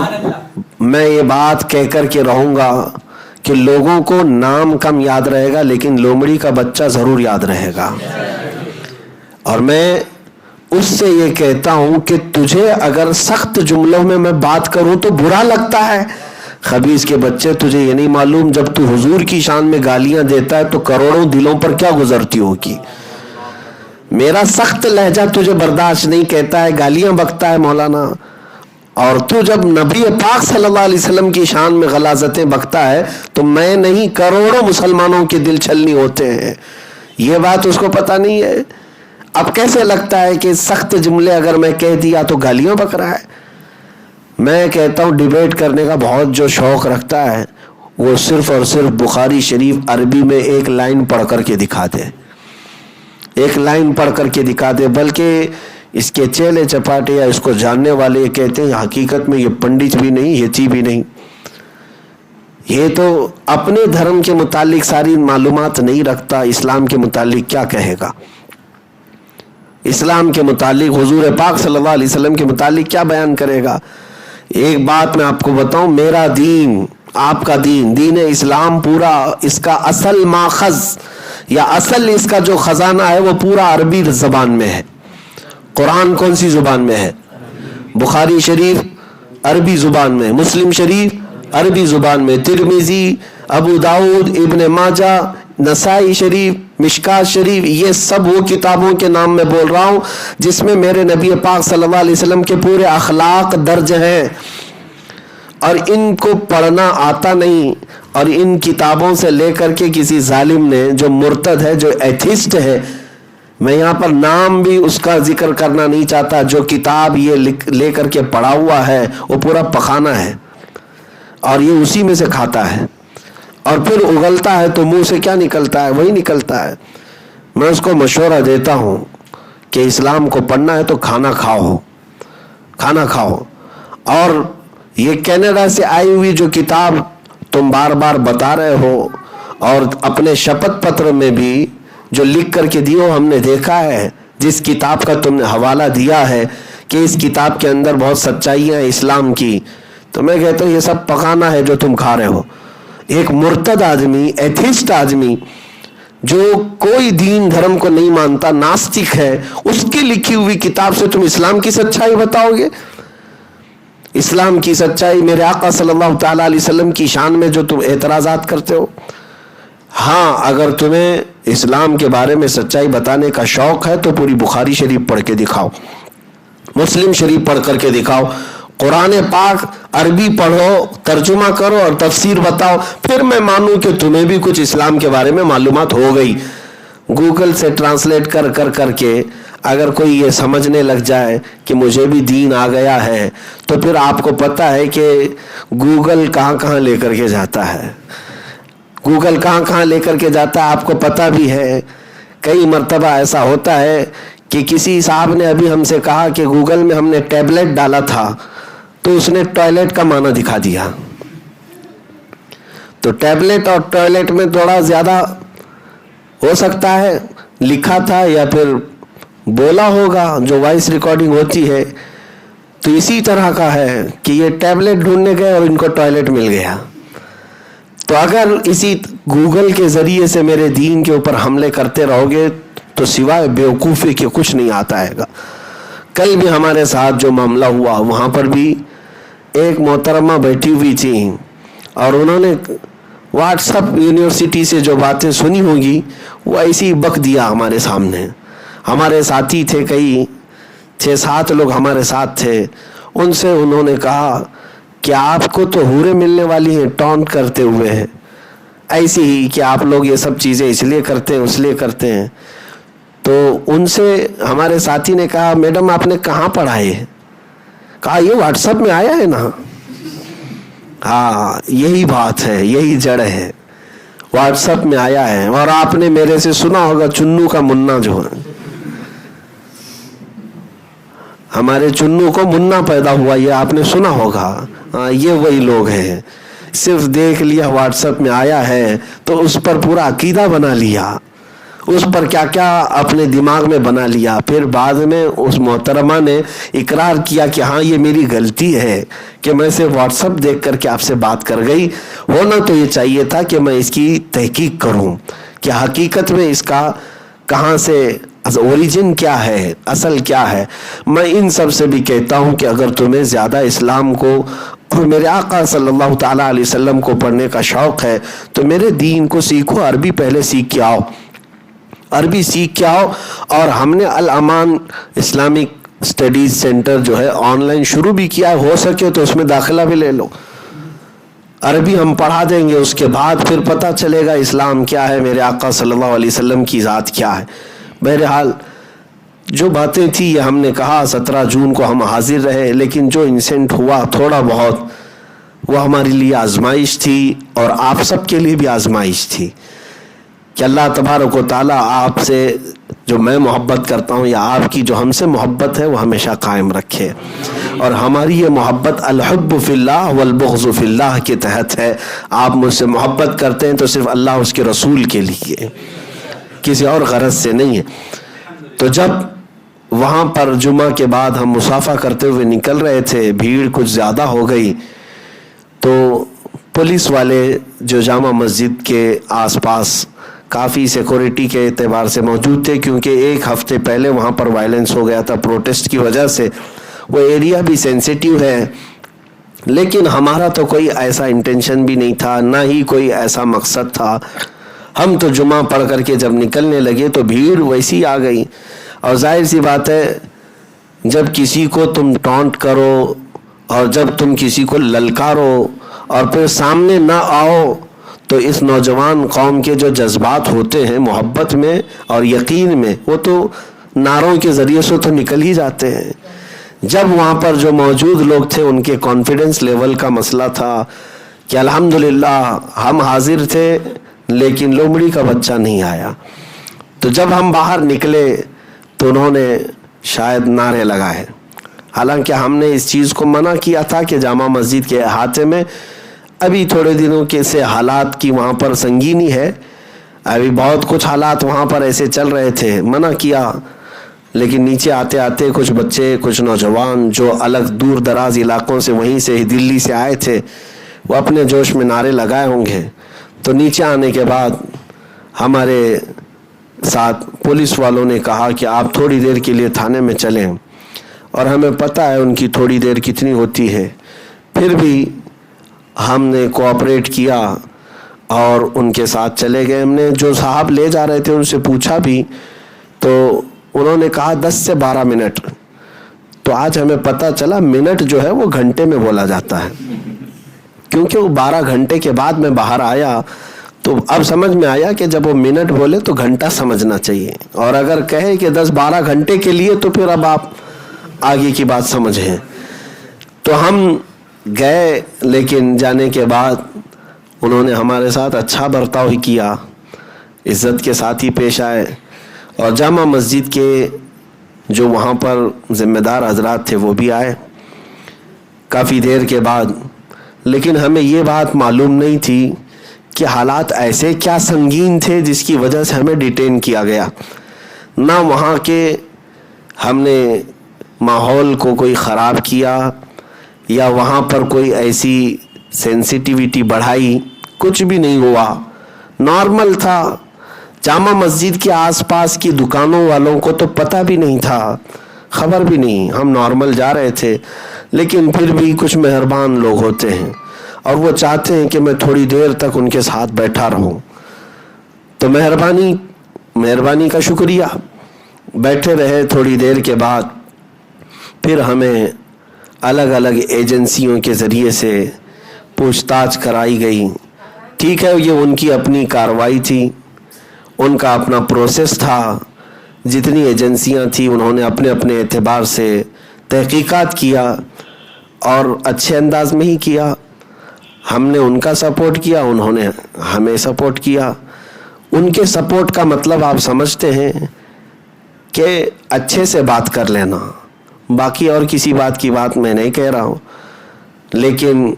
میں یہ بات کہہ کر کے رہوں گا کہ لوگوں کو نام کم یاد رہے گا لیکن لومڑی کا بچہ ضرور یاد رہے گا. اور میں اس سے یہ کہتا ہوں کہ تجھے اگر سخت جملوں میں بات کروں تو برا لگتا ہے. خبیث کے بچے, تجھے یہ نہیں معلوم جب تو حضور کی شان میں گالیاں دیتا ہے تو کروڑوں دلوں پر کیا گزرتی ہوگی. میرا سخت لہجہ تجھے برداشت نہیں, کہتا ہے گالیاں بکتا ہے مولانا, اور تو جب نبی پاک صلی اللہ علیہ وسلم کی شان میں غلاظتیں بکتا ہے تو میں نہیں کروڑوں مسلمانوں کے دل چھلنی ہوتے ہیں. یہ بات اس کو پتہ نہیں ہے. اب کیسے لگتا ہے کہ سخت جملے اگر میں کہہ دیا تو گالیاں بک رہا ہے. میں کہتا ہوں ڈیبیٹ کرنے کا بہت جو شوق رکھتا ہے وہ صرف اور صرف بخاری شریف عربی میں ایک لائن پڑھ کر کے دکھا دے, ایک لائن پڑھ کر کے دکھا دے. بلکہ اس کے چیلے چپاٹے یا اس کو جاننے والے کہتے ہیں حقیقت میں یہ پنڈت بھی نہیں, یتی بھی نہیں, یہ تو اپنے دھرم کے متعلق ساری معلومات نہیں رکھتا. اسلام کے متعلق کیا کہے گا, اسلام کے متعلق حضور پاک صلی اللہ علیہ وسلم کے متعلق کیا بیان کرے گا. ایک بات میں آپ کو بتاؤں, میرا دین, آپ کا دین, دین اسلام پورا, اس کا اصل ماخذ یا اصل اس کا جو خزانہ ہے وہ پورا عربی زبان میں ہے. قرآن کون سی زبان میں ہے؟ بخاری شریف عربی زبان میں, مسلم شریف عربی زبان میں, ترمذی, ابو داؤد, ابن ماجہ, نسائی شریف, مشکات شریف, یہ سب وہ کتابوں کے نام میں بول رہا ہوں جس میں میرے نبی پاک صلی اللہ علیہ وسلم کے پورے اخلاق درج ہیں. اور ان کو پڑھنا آتا نہیں, اور ان کتابوں سے لے کر کے کسی ظالم نے جو مرتد ہے, جو ایتھسٹ ہے, میں یہاں پر نام بھی اس کا ذکر کرنا نہیں چاہتا, جو کتاب یہ لے کر کے پڑھا ہوا ہے وہ پورا پخانہ ہے. اور یہ اسی میں سے کھاتا ہے، اور پھر اگلتا ہے تو منہ سے کیا نکلتا ہے وہی نکلتا ہے۔ میں اس کو مشورہ دیتا ہوں کہ اسلام کو پڑھنا ہے تو کھانا کھاؤ، کھانا کھاؤ۔ اور یہ کینیڈا سے آئی ہوئی جو کتاب تم بار بار بتا رہے ہو، اور اپنے شپت پتر میں بھی جو لکھ کر کے دیو، ہم نے دیکھا ہے جس کتاب کا تم نے حوالہ دیا ہے کہ اس کتاب کے اندر بہت سچائیاں ہیں اسلام کی، تو میں کہتا ہوں یہ سب پکانا ہے جو تم کھا رہے ہو۔ ایک مرتد آدمی، ایتھیسٹ آدمی جو کوئی دین دھرم کو نہیں مانتا، ناستک ہے، اس کی لکھی ہوئی کتاب سے تم اسلام کی سچائی بتاؤ گے؟ اسلام کی سچائی، میرے آقا صلی اللہ تعالیٰ علیہ وسلم کی شان میں جو تم اعتراضات کرتے ہو۔ ہاں، اگر تمہیں اسلام کے بارے میں سچائی بتانے کا شوق ہے تو پوری بخاری شریف پڑھ کے دکھاؤ، مسلم شریف پڑھ کر کے دکھاؤ، قرآن پاک عربی پڑھو، ترجمہ کرو اور تفسیر بتاؤ، پھر میں مانوں کہ تمہیں بھی کچھ اسلام کے بارے میں معلومات ہو گئی۔ گوگل سے ٹرانسلیٹ کر کے اگر کوئی یہ سمجھنے لگ جائے کہ مجھے بھی دین آ گیا ہے، تو پھر آپ کو پتہ ہے کہ گوگل کہاں کہاں لے کر کے جاتا ہے، گوگل کہاں کہاں لے کر کے جاتا ہے آپ کو پتہ بھی ہے۔ کئی مرتبہ ایسا ہوتا ہے کہ کسی صاحب نے ابھی ہم سے کہا کہ گوگل میں ہم نے ٹیبلٹ ڈالا تھا تو اس نے ٹوائلٹ کا معنی دکھا دیا۔ تو ٹیبلٹ اور ٹوائلٹ میں تھوڑا زیادہ ہو سکتا ہے لکھا تھا یا پھر بولا ہوگا جو وائس ریکارڈنگ ہوتی ہے، تو اسی طرح کا ہے کہ یہ ٹیبلٹ ڈھونڈنے گئے اور ان کو ٹوائلٹ مل گیا۔ تو اگر اسی گوگل کے ذریعے سے میرے دین کے اوپر حملے کرتے رہو گے تو سوائے بیوقوفی کے کچھ نہیں آتا ہے گا۔ کل بھی ہمارے ساتھ جو معاملہ ہوا، وہاں پر بھی ایک محترمہ بیٹھی ہوئی تھی اور انہوں نے واٹس ایپ یونیورسٹی سے جو باتیں سنی ہوگی وہ ایسی بک دیا ہمارے سامنے۔ ہمارے ساتھی تھے، کئی 6-7 لوگ ہمارے ساتھ تھے، ان سے انہوں نے کہا کہ آپ کو تو حوریں ملنے والی ہیں، ٹونٹ کرتے ہوئے ہیں، ایسی ہی کہ آپ لوگ یہ سب چیزیں اس لیے کرتے ہیں اس لیے کرتے ہیں۔ تو ان سے ہمارے ساتھی نے کہا میڈم آپ نے کہاں پڑھا ہے؟ کہا یہ واٹس ایپ میں آیا ہے نا۔ ہاں یہی بات ہے، یہی جڑ ہے، واٹس ایپ میں آیا ہے۔ اور آپ نے میرے سے سنا ہوگا چنو کا منا جو ہے، ہمارے چنو کو منا پیدا ہوا، یہ آپ نے سنا ہوگا۔ ہاں یہ وہی لوگ ہیں، صرف دیکھ لیا واٹس ایپ میں آیا ہے تو اس پر پورا عقیدہ بنا لیا، اس پر کیا کیا اپنے دماغ میں بنا لیا۔ پھر بعد میں اس محترمہ نے اقرار کیا کہ ہاں یہ میری غلطی ہے کہ میں سے واٹس ایپ دیکھ کر کے آپ سے بات کر گئی، ہونا تو یہ چاہیے تھا کہ میں اس کی تحقیق کروں کہ حقیقت میں اس کا کہاں سے اوریجن کیا ہے، اصل کیا ہے۔ میں ان سب سے بھی کہتا ہوں کہ اگر تمہیں زیادہ اسلام کو اور میرے آقا صلی اللہ تعالیٰ علیہ وسلم کو پڑھنے کا شوق ہے تو میرے دین کو سیکھو، عربی پہلے سیکھ کے آؤ، عربی سیکھ کے آؤ۔ اور ہم نے الامان اسلامک اسٹڈیز سینٹر جو ہے آن لائن شروع بھی کیا ہے، ہو سکے تو اس میں داخلہ بھی لے لو، عربی ہم پڑھا دیں گے، اس کے بعد پھر پتہ چلے گا اسلام کیا ہے، میرے آقا صلی اللہ علیہ وسلم کی ذات کیا ہے۔ بہرحال جو باتیں تھی یہ ہم نے کہا، 17 جون کو ہم حاضر رہے، لیکن جو انسیڈنٹ ہوا تھوڑا بہت وہ ہمارے لیے آزمائش تھی اور آپ سب کے لیے بھی آزمائش تھی کہ اللہ تبارک و تعالیٰ آپ سے جو میں محبت کرتا ہوں یا آپ کی جو ہم سے محبت ہے وہ ہمیشہ قائم رکھے، اور ہماری یہ محبت الحب فی اللہ والبغض فی اللہ کے تحت ہے۔ آپ مجھ سے محبت کرتے ہیں تو صرف اللہ اس کے رسول کے لیے، کسی اور غرض سے نہیں ہے۔ تو جب وہاں پر جمعہ کے بعد ہم مصافحہ کرتے ہوئے نکل رہے تھے، بھیڑ کچھ زیادہ ہو گئی، تو پولیس والے جو جامع مسجد کے آس پاس کافی سیکورٹی کے اعتبار سے موجود تھے، کیونکہ ایک ہفتے پہلے وہاں پر وائلنس ہو گیا تھا پروٹیسٹ کی وجہ سے، وہ ایریا بھی سینسیٹیو ہے، لیکن ہمارا تو کوئی ایسا انٹینشن بھی نہیں تھا، نہ ہی کوئی ایسا مقصد تھا۔ ہم تو جمعہ پڑھ کر کے جب نکلنے لگے تو بھیڑ ویسی آ گئی، اور ظاہر سی بات ہے جب کسی کو تم ٹونٹ کرو اور جب تم کسی کو للکارو اور پھر سامنے نہ آؤ تو اس نوجوان قوم کے جو جذبات ہوتے ہیں محبت میں اور یقین میں، وہ تو نعروں کے ذریعے سے تو نکل ہی جاتے ہیں۔ جب وہاں پر جو موجود لوگ تھے ان کے کانفیڈنس لیول کا مسئلہ تھا کہ الحمدللہ ہم حاضر تھے لیکن لومڑی کا بچہ نہیں آیا. تو جب ہم باہر نکلے تو انہوں نے شاید نعرے لگائے. حالانکہ ہم نے اس چیز کو منع کیا تھا کہ جامع مسجد کے احاطے میں ابھی تھوڑے دنوں کے سے حالات کی وہاں پر سنگینی ہے, ابھی بہت کچھ حالات وہاں پر ایسے چل رہے تھے, منع کیا. لیکن نیچے آتے آتے کچھ بچے, کچھ نوجوان جو الگ دور دراز علاقوں سے, وہیں سے دلی سے آئے تھے, وہ اپنے جوش میں نعرے لگائے ہوں گے. تو نیچے آنے کے بعد ہمارے ساتھ پولیس والوں نے کہا کہ آپ تھوڑی دیر کے لیے تھانے میں چلیں, اور ہمیں پتہ ہے ان کی تھوڑی دیر کتنی ہوتی ہے. پھر بھی ہم نے کوآپریٹ کیا اور ان کے ساتھ چلے گئے. ہم نے جو صاحب لے جا رہے تھے ان سے پوچھا بھی تو انہوں نے کہا 10 سے 12 منٹ. تو آج ہمیں پتہ چلا منٹ جو ہے وہ گھنٹے میں بولا جاتا ہے, کیونکہ وہ 12 گھنٹے کے بعد میں باہر آیا تو اب سمجھ میں آیا کہ جب وہ منٹ بولے تو گھنٹہ سمجھنا چاہیے, اور اگر کہے کہ 10-12 گھنٹے کے لیے تو پھر اب آپ آگے کی بات سمجھیں. تو ہم گئے, لیکن جانے کے بعد انہوں نے ہمارے ساتھ اچھا برتاؤ ہی کیا, عزت کے ساتھ ہی پیش آئے. اور جامع مسجد کے جو وہاں پر ذمہ دار حضرات تھے وہ بھی آئے کافی دیر کے بعد. لیکن ہمیں یہ بات معلوم نہیں تھی کہ حالات ایسے کیا سنگین تھے جس کی وجہ سے ہمیں ڈیٹین کیا گیا. نہ وہاں کے ہم نے ماحول کو کوئی خراب کیا یا وہاں پر کوئی ایسی سینسیٹیویٹی بڑھائی, کچھ بھی نہیں ہوا, نارمل تھا. جامع مسجد کے آس پاس کی دکانوں والوں کو تو پتہ بھی نہیں تھا, خبر بھی نہیں, ہم نارمل جا رہے تھے. لیکن پھر بھی کچھ مہربان لوگ ہوتے ہیں اور وہ چاہتے ہیں کہ میں تھوڑی دیر تک ان کے ساتھ بیٹھا رہوں. تو مہربانی کا شکریہ. بیٹھے رہے. تھوڑی دیر کے بعد پھر ہمیں الگ الگ ایجنسیوں کے ذریعے سے پوچھ تاچھ کرائی گئی. ٹھیک ہے, یہ ان کی اپنی کارروائی تھی, ان کا اپنا پروسیس تھا. جتنی ایجنسیاں تھیں انہوں نے اپنے اپنے اعتبار سے تحقیقات کیا اور اچھے انداز میں ہی کیا. ہم نے ان کا سپورٹ کیا, انہوں نے ہمیں سپورٹ کیا. ان کے سپورٹ کا مطلب آپ سمجھتے ہیں کہ اچھے سے بات کر لینا, باقی اور کسی بات کی بات میں نہیں کہہ رہا ہوں. لیکن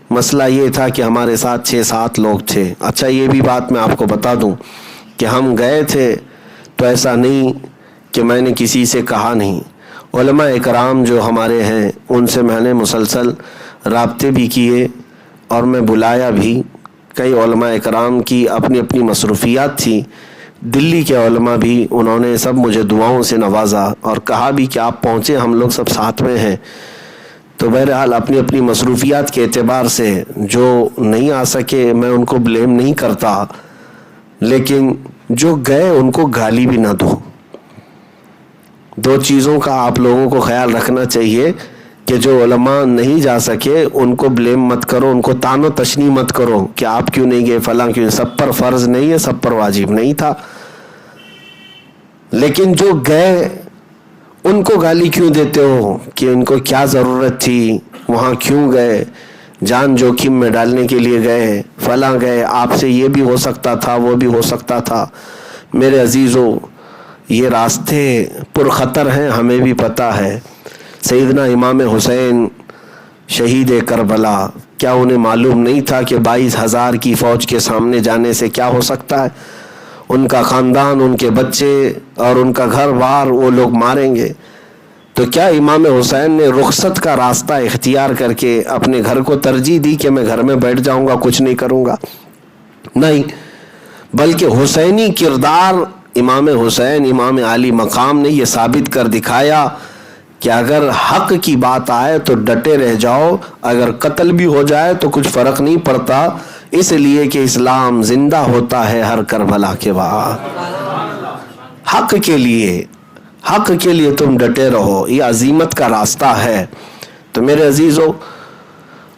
مسئلہ یہ تھا کہ ہمارے ساتھ 6-7 لوگ تھے. اچھا, یہ بھی بات میں آپ کو بتا دوں کہ ہم گئے تھے تو ایسا نہیں کہ میں نے کسی سے کہا نہیں. علماء اکرام جو ہمارے ہیں ان سے میں نے مسلسل رابطے بھی کیے اور میں بلایا بھی. کئی علماء اکرام کی اپنی اپنی مصروفیات تھی. دلی کے علماء بھی, انہوں نے سب مجھے دعاؤں سے نوازا اور کہا بھی کہ آپ پہنچے, ہم لوگ سب ساتھ میں ہیں. تو بہرحال اپنی اپنی مصروفیات کے اعتبار سے جو نہیں آ سکے میں ان کو بلیم نہیں کرتا, لیکن جو گئے ان کو گالی بھی نہ دو. 2 چیزوں کا آپ لوگوں کو خیال رکھنا چاہیے کہ جو علماء نہیں جا سکے ان کو بلیم مت کرو, ان کو تان و تشنیع مت کرو کہ آپ کیوں نہیں گئے, فلاں کیوں. سب پر فرض نہیں ہے, سب پر واجب نہیں تھا. لیکن جو گئے ان کو گالی کیوں دیتے ہو کہ ان کو کیا ضرورت تھی, وہاں کیوں گئے, جان جوخم میں ڈالنے کے لیے گئے, فلاں گئے, آپ سے یہ بھی ہو سکتا تھا, وہ بھی ہو سکتا تھا. میرے عزیزو, یہ راستے پرخطر ہیں, ہمیں بھی پتہ ہے. سیدنا امام حسین شہید کربلا, کیا انہیں معلوم نہیں تھا کہ 22,000 کی فوج کے سامنے جانے سے کیا ہو سکتا ہے؟ ان کا خاندان, ان کے بچے اور ان کا گھر بار وہ لوگ ماریں گے. تو کیا امام حسین نے رخصت کا راستہ اختیار کر کے اپنے گھر کو ترجیح دی کہ میں گھر میں بیٹھ جاؤں گا, کچھ نہیں کروں گا؟ نہیں, بلکہ حسینی کردار امام حسین, امام عالی مقام نے یہ ثابت کر دکھایا کہ اگر حق کی بات آئے تو ڈٹے رہ جاؤ, اگر قتل بھی ہو جائے تو کچھ فرق نہیں پڑتا, اس لیے کہ اسلام زندہ ہوتا ہے ہر کربلا کے بعد. حق کے لیے تم ڈٹے رہو, یہ عزیمت کا راستہ ہے. تو میرے عزیزو,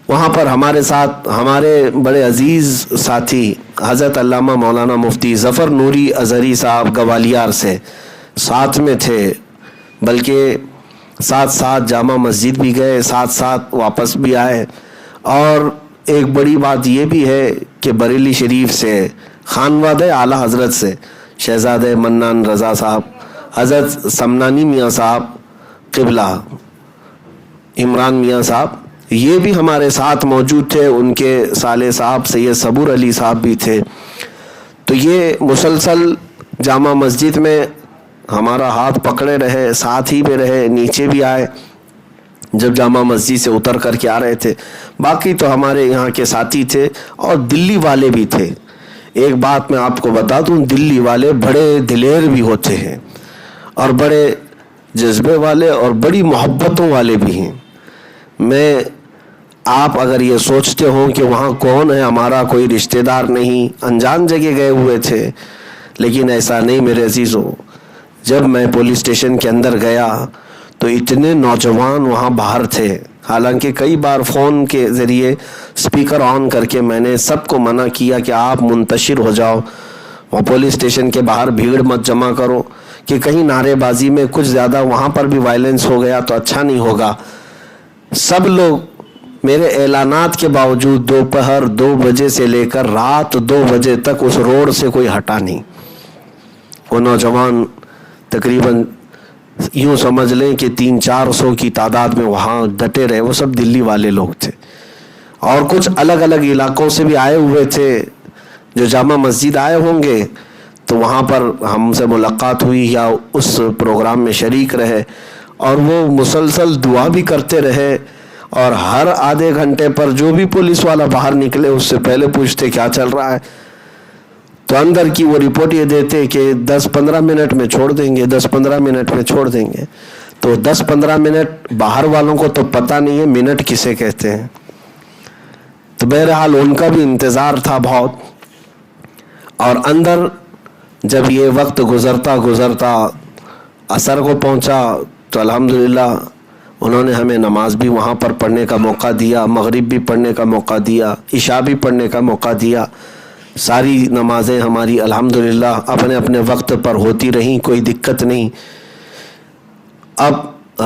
وہاں پر ہمارے ساتھ ہمارے بڑے عزیز ساتھی حضرت علامہ مولانا مفتی ظفر نوری ازہری صاحب گوالیار سے ساتھ میں تھے, بلکہ ساتھ ساتھ جامع مسجد بھی گئے, ساتھ ساتھ واپس بھی آئے. اور ایک بڑی بات یہ بھی ہے کہ بریلی شریف سے خانوادہ اعلیٰ حضرت سے شہزادہ منان رضا صاحب، حضرت سمنانی میاں صاحب قبلہ، عمران میاں صاحب، یہ بھی ہمارے ساتھ موجود تھے، ان کے سالے صاحب سید صبور علی صاحب بھی تھے. تو یہ مسلسل جامع مسجد میں ہمارا ہاتھ پکڑے رہے، ساتھ ہی میں رہے، نیچے بھی آئے جب جامع مسجد سے اتر کر کے آ رہے تھے. باقی تو ہمارے یہاں کے ساتھی تھے اور دلی والے بھی تھے. ایک بات میں آپ کو بتا دوں، دلی والے بڑے دلیر بھی ہوتے ہیں اور بڑے جذبے والے اور بڑی محبتوں والے بھی ہیں. میں آپ اگر یہ سوچتے ہوں کہ وہاں کون ہے، ہمارا کوئی رشتہ دار نہیں، انجان جگہ گئے ہوئے تھے، لیکن ایسا نہیں میرے عزیزوں. جب میں پولیس اسٹیشن کے اندر گیا تو اتنے نوجوان وہاں باہر تھے. حالانکہ کئی بار فون کے ذریعے سپیکر آن کر کے میں نے سب کو منع کیا کہ آپ منتشر ہو جاؤ، وہ پولیس اسٹیشن کے باہر بھیڑ مت جمع کرو کہ کہیں نعرے بازی میں کچھ زیادہ وہاں پر بھی وائلنس ہو گیا تو اچھا نہیں ہوگا. سب لوگ میرے اعلانات کے باوجود دوپہر 2 بجے سے لے کر رات 2 بجے تک اس روڈ سے کوئی ہٹا نہیں. وہ نوجوان تقریباً یوں سمجھ لیں کہ 300-400 کی تعداد میں وہاں ڈٹے رہے. وہ سب دلی والے لوگ تھے اور کچھ الگ الگ علاقوں سے بھی آئے ہوئے تھے جو جامع مسجد آئے ہوں گے تو وہاں پر ہم سے ملاقات ہوئی یا اس پروگرام میں شریک رہے اور وہ مسلسل دعا بھی کرتے رہے. اور ہر آدھے گھنٹے پر جو بھی پولیس والا باہر نکلے اس سے پہلے پوچھتے کیا چل رہا ہے، تو اندر کی وہ رپورٹ یہ دیتے کہ 10-15 منٹ میں چھوڑ دیں گے، 10-15 منٹ میں چھوڑ دیں گے. تو 10-15 منٹ باہر والوں کو تو پتہ نہیں ہے منٹ کسے کہتے ہیں. تو بہرحال ان کا بھی انتظار تھا بہت. اور اندر جب یہ وقت گزرتا گزرتا عصر کو پہنچا تو الحمدللہ انہوں نے ہمیں نماز بھی وہاں پر پڑھنے کا موقع دیا، مغرب بھی پڑھنے کا موقع دیا، عشاء بھی پڑھنے کا موقع دیا. ساری نمازیں ہماری الحمدللہ اپنے اپنے وقت پر ہوتی رہیں، کوئی دقت نہیں. اب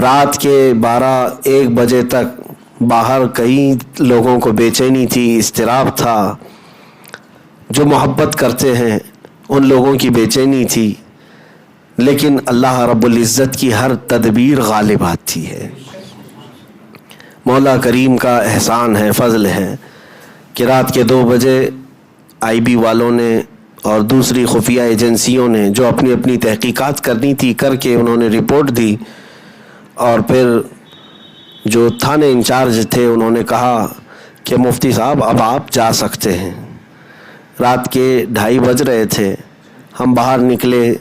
رات کے 12-1 بجے تک باہر کئی لوگوں کو بے چینی تھی، اضطراب تھا. جو محبت کرتے ہیں ان لوگوں کی بے چینی تھی، لیکن اللہ رب العزت کی ہر تدبیر غالب آتی ہے. مولا کریم کا احسان ہے، فضل ہے کہ رات کے 2 بجے آئی بی والوں نے اور دوسری خفیہ ایجنسیوں نے جو اپنی اپنی تحقیقات کرنی تھی کر کے انہوں نے رپورٹ دی. اور پھر جو تھانے انچارج تھے انہوں نے کہا کہ مفتی صاحب اب آپ جا سکتے ہیں. رات کے 2:30 بج رہے تھے. ہم باہر نکلے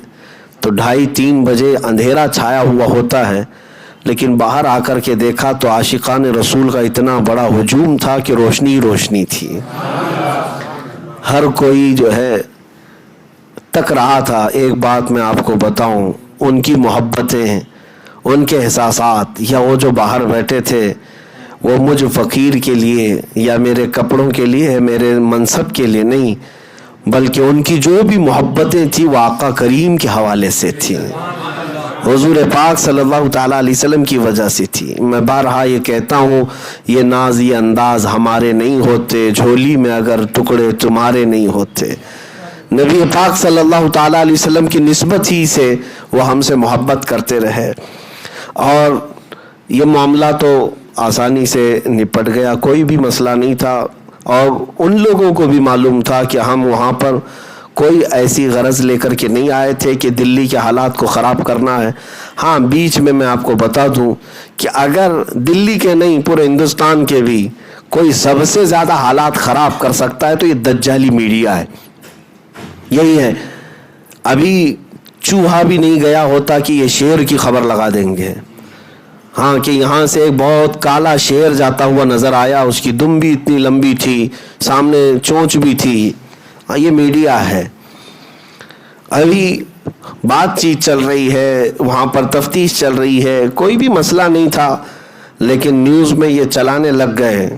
تو 2:30-3 بجے اندھیرا چھایا ہوا ہوتا ہے، لیکن باہر آ کر کے دیکھا تو عاشقان رسول کا اتنا بڑا ہجوم تھا کہ روشنی ہی روشنی تھی. ہر کوئی جو ہے تک رہا تھا. ایک بات میں آپ کو بتاؤں، ان کی محبتیں، ان کے احساسات، یا وہ جو باہر بیٹھے تھے وہ مجھ فقیر کے لیے یا میرے کپڑوں کے لیے، میرے منصب کے لیے نہیں، بلکہ ان کی جو بھی محبتیں تھیں وہ آقا کریم کے حوالے سے تھیں، حضور پاک صلی اللہ تعالیٰ علیہ وسلم کی وجہ سے تھی. میں بارہا یہ کہتا ہوں، یہ ناز یہ انداز ہمارے نہیں ہوتے، جھولی میں اگر ٹکڑے تمہارے نہیں ہوتے. نبی پاک صلی اللہ تعالیٰ علیہ وسلم کی نسبت ہی سے وہ ہم سے محبت کرتے رہے اور یہ معاملہ تو آسانی سے نپٹ گیا، کوئی بھی مسئلہ نہیں تھا. اور ان لوگوں کو بھی معلوم تھا کہ ہم وہاں پر کوئی ایسی غرض لے کر کے نہیں آئے تھے کہ دلی کے حالات کو خراب کرنا ہے. ہاں بیچ میں آپ کو بتا دوں کہ اگر دلی کے نہیں پورے ہندوستان کے بھی کوئی سب سے زیادہ حالات خراب کر سکتا ہے تو یہ دجالی میڈیا ہے. یہی ہے، ابھی چوہا بھی نہیں گیا ہوتا کہ یہ شیر کی خبر لگا دیں گے. ہاں کہ یہاں سے ایک بہت کالا شیر جاتا ہوا نظر آیا، اس کی دم بھی اتنی لمبی تھی، سامنے چونچ بھی تھی. یہ میڈیا ہے. ابھی بات چیت چل رہی ہے، وہاں پر تفتیش چل رہی ہے، کوئی بھی مسئلہ نہیں تھا، لیکن نیوز میں یہ چلانے لگ گئے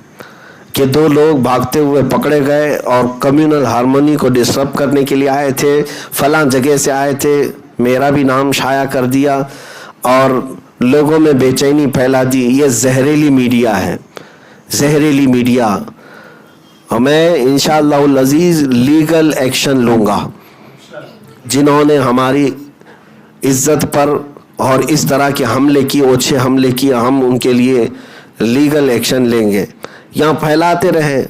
کہ 2 لوگ بھاگتے ہوئے پکڑے گئے اور کمیونل ہارمونی کو ڈسٹرب کرنے کے لیے آئے تھے، فلاں جگہ سے آئے تھے، میرا بھی نام شائع کر دیا اور لوگوں میں بے چینی پھیلا دی. یہ زہریلی میڈیا ہے، زہریلی میڈیا. اور میں انشاءاللہ العزیز لیگل ایکشن لوں گا. جنہوں نے ہماری عزت پر اور اس طرح کے حملے کی، اوچھے حملے کی، ہم ان کے لیے لیگل ایکشن لیں گے. یہاں پھیلاتے رہے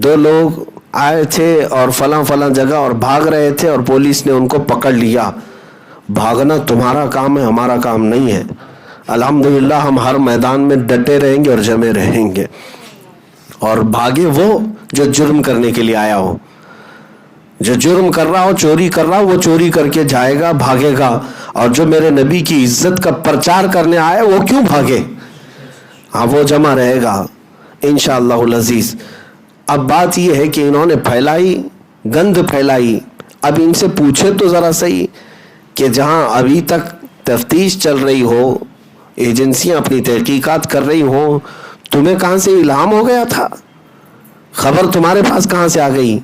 2 لوگ آئے تھے اور فلاں جگہ اور بھاگ رہے تھے اور پولیس نے ان کو پکڑ لیا. بھاگنا تمہارا کام ہے، ہمارا کام نہیں ہے. الحمدللہ ہم ہر میدان میں ڈٹے رہیں گے اور جمے رہیں گے. اور بھاگے وہ جو جرم کرنے کے لیے آیا ہو. جو جرم کر رہا ہو، چوری کر رہا ہو، وہ چوری کر کے جائے گا، بھاگے گا. اور جو میرے نبی کی عزت کا پرچار کرنے آیا وہ کیوں بھاگے؟ ہاں وہ جمع رہے گا انشاءاللہ العزیز. اب بات یہ ہے کہ انہوں نے پھیلائی، گند پھیلائی. اب ان سے پوچھے تو ذرا صحیح کہ جہاں ابھی تک تفتیش چل رہی ہو، ایجنسیاں اپنی تحقیقات کر رہی ہوں، تمہیں کہاں سے الہام ہو گیا تھا؟ خبر تمہارے پاس کہاں سے آ گئی؟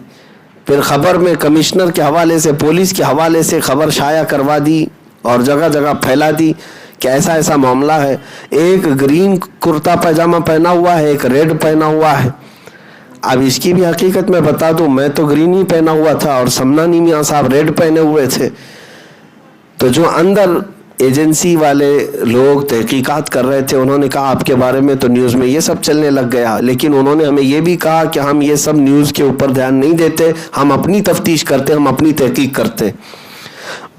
پھر خبر میں کمشنر کے حوالے سے، پولیس کے حوالے سے خبر شائع کروا دی اور جگہ جگہ پھیلا دی کہ ایسا ایسا معاملہ ہے. ایک گرین کرتا پاجامہ پہنا ہوا ہے، ایک ریڈ پہنا ہوا ہے. اب اس کی بھی حقیقت میں بتا دوں، میں تو گرین ہی پہنا ہوا تھا اور سمنانی میاں صاحب ریڈ پہنے ہوئے تھے. تو جو اندر ایجنسی والے لوگ تحقیقات کر رہے تھے انہوں نے کہا آپ کے بارے میں تو نیوز میں یہ سب چلنے لگ گیا، لیکن انہوں نے ہمیں یہ بھی کہا کہ ہم یہ سب نیوز کے اوپر دھیان نہیں دیتے، ہم اپنی تفتیش کرتے، ہم اپنی تحقیق کرتے.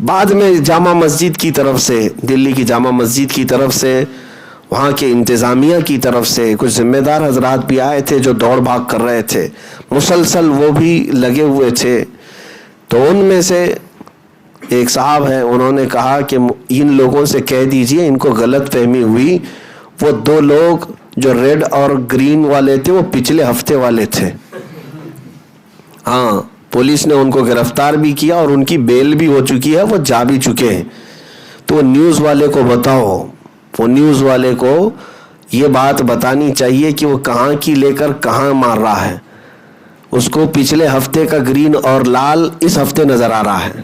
بعد میں جامع مسجد کی طرف سے، دلی کی جامع مسجد کی طرف سے، وہاں کے انتظامیہ کی طرف سے کچھ ذمہ دار حضرات بھی آئے تھے جو دوڑ بھاگ کر رہے تھے، مسلسل وہ بھی لگے ہوئے تھے. تو ان میں سے ایک صاحب ہیں، انہوں نے کہا کہ ان لوگوں سے کہہ دیجئے ان کو غلط فہمی ہوئی، وہ 2 لوگ جو ریڈ اور گرین والے تھے وہ پچھلے ہفتے والے تھے. ہاں پولیس نے ان کو گرفتار بھی کیا اور ان کی بیل بھی ہو چکی ہے، وہ جا بھی چکے ہیں. تو وہ نیوز والے کو بتاؤ، وہ نیوز والے کو یہ بات بتانی چاہیے کہ وہ کہاں کی لے کر کہاں مار رہا ہے. اس کو پچھلے ہفتے کا گرین اور لال اس ہفتے نظر آ رہا ہے.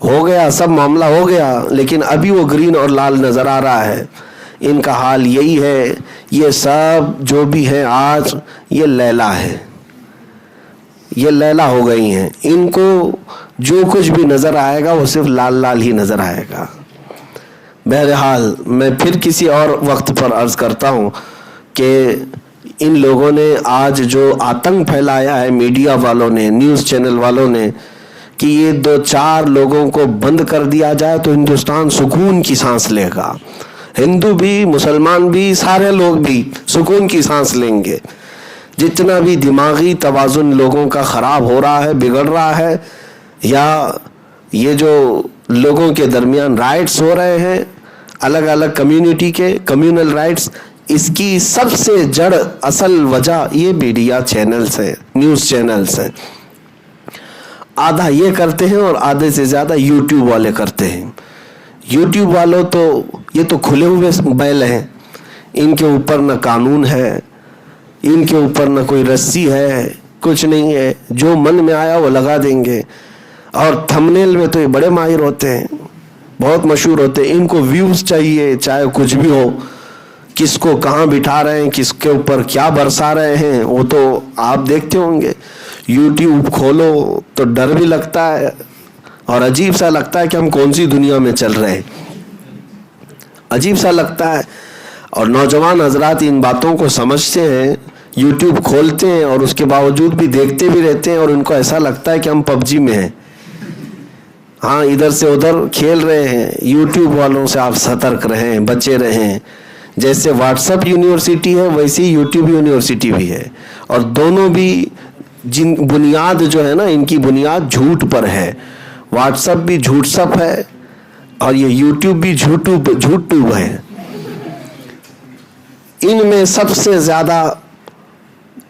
ہو گیا سب معاملہ ہو گیا، لیکن ابھی وہ گرین اور لال نظر آ رہا ہے. ان کا حال یہی ہے. یہ سب جو بھی ہے آج یہ لیلا ہے، یہ لیلا ہو گئی ہیں. ان کو جو کچھ بھی نظر آئے گا وہ صرف لال لال ہی نظر آئے گا. بہرحال میں پھر کسی اور وقت پر عرض کرتا ہوں کہ ان لوگوں نے آج جو آتنک پھیلایا ہے، میڈیا والوں نے، نیوز چینل والوں نے، کہ یہ 2-4 لوگوں کو بند کر دیا جائے تو ہندوستان سکون کی سانس لے گا. ہندو بھی، مسلمان بھی، سارے لوگ بھی سکون کی سانس لیں گے. جتنا بھی دماغی توازن لوگوں کا خراب ہو رہا ہے، بگڑ رہا ہے، یا یہ جو لوگوں کے درمیان رائٹس ہو رہے ہیں الگ الگ کمیونٹی کے، کمیونل رائٹس، اس کی سب سے جڑ اصل وجہ یہ میڈیا چینلز ہیں، نیوز چینلز ہیں. آدھا یہ کرتے ہیں اور آدھے سے زیادہ یوٹیوب والے کرتے ہیں. یوٹیوب والوں تو یہ تو کھلے ہوئے بیل ہیں، ان کے اوپر نہ قانون ہے، ان کے اوپر نہ کوئی رسی ہے، کچھ نہیں ہے. جو من میں آیا وہ لگا دیں گے. اور تھمبنیل میں تو یہ بڑے ماہر ہوتے ہیں، بہت مشہور ہوتے ہیں. ان کو ویوز چاہیے چاہے کچھ بھی ہو. کس کو کہاں بٹھا رہے ہیں، کس کے اوپر کیا برسا رہے ہیں، وہ تو آپ دیکھتے ہوں گے. یوٹیوب کھولو تو ڈر بھی لگتا ہے اور عجیب سا لگتا ہے کہ ہم کون سی دنیا میں چل رہے ہیں، عجیب سا لگتا ہے. اور نوجوان حضرات ان باتوں کو سمجھتے ہیں، یوٹیوب کھولتے ہیں اور اس کے باوجود بھی دیکھتے بھی رہتے ہیں اور ان کو ایسا لگتا ہے کہ ہم PUBG میں ہیں. ہاں ادھر سے ادھر کھیل رہے ہیں. یوٹیوب والوں سے آپ سترک رہیں، بچے رہیں. جیسے واٹس ایپ یونیورسٹی ہے ویسے یوٹیوب یونیورسٹی بھی ہے، اور دونوں بھی جن بنیاد جو ہے نا، ان کی بنیاد جھوٹ پر ہے. واٹس ایپ بھی جھوٹ سپ ہے اور یہ یوٹیوب بھی جھوٹ ٹوب ہے. ان میں سب سے زیادہ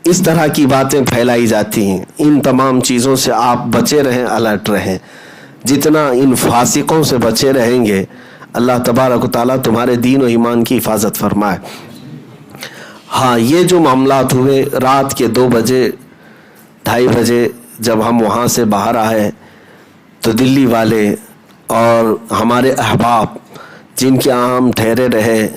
اس طرح کی باتیں پھیلائی جاتی ہیں. ان تمام چیزوں سے آپ بچے رہیں، الرٹ رہیں. جتنا ان فاسقوں سے بچے رہیں گے اللہ تبارک و تعالیٰ تمہارے دین و ایمان کی حفاظت فرمائے. ہاں یہ جو معاملات ہوئے رات کے 2 بجے 2:30 بجے جب ہم وہاں سے باہر آئے تو دلی والے اور ہمارے احباب جن کے یہاں ہم ٹھہرے رہے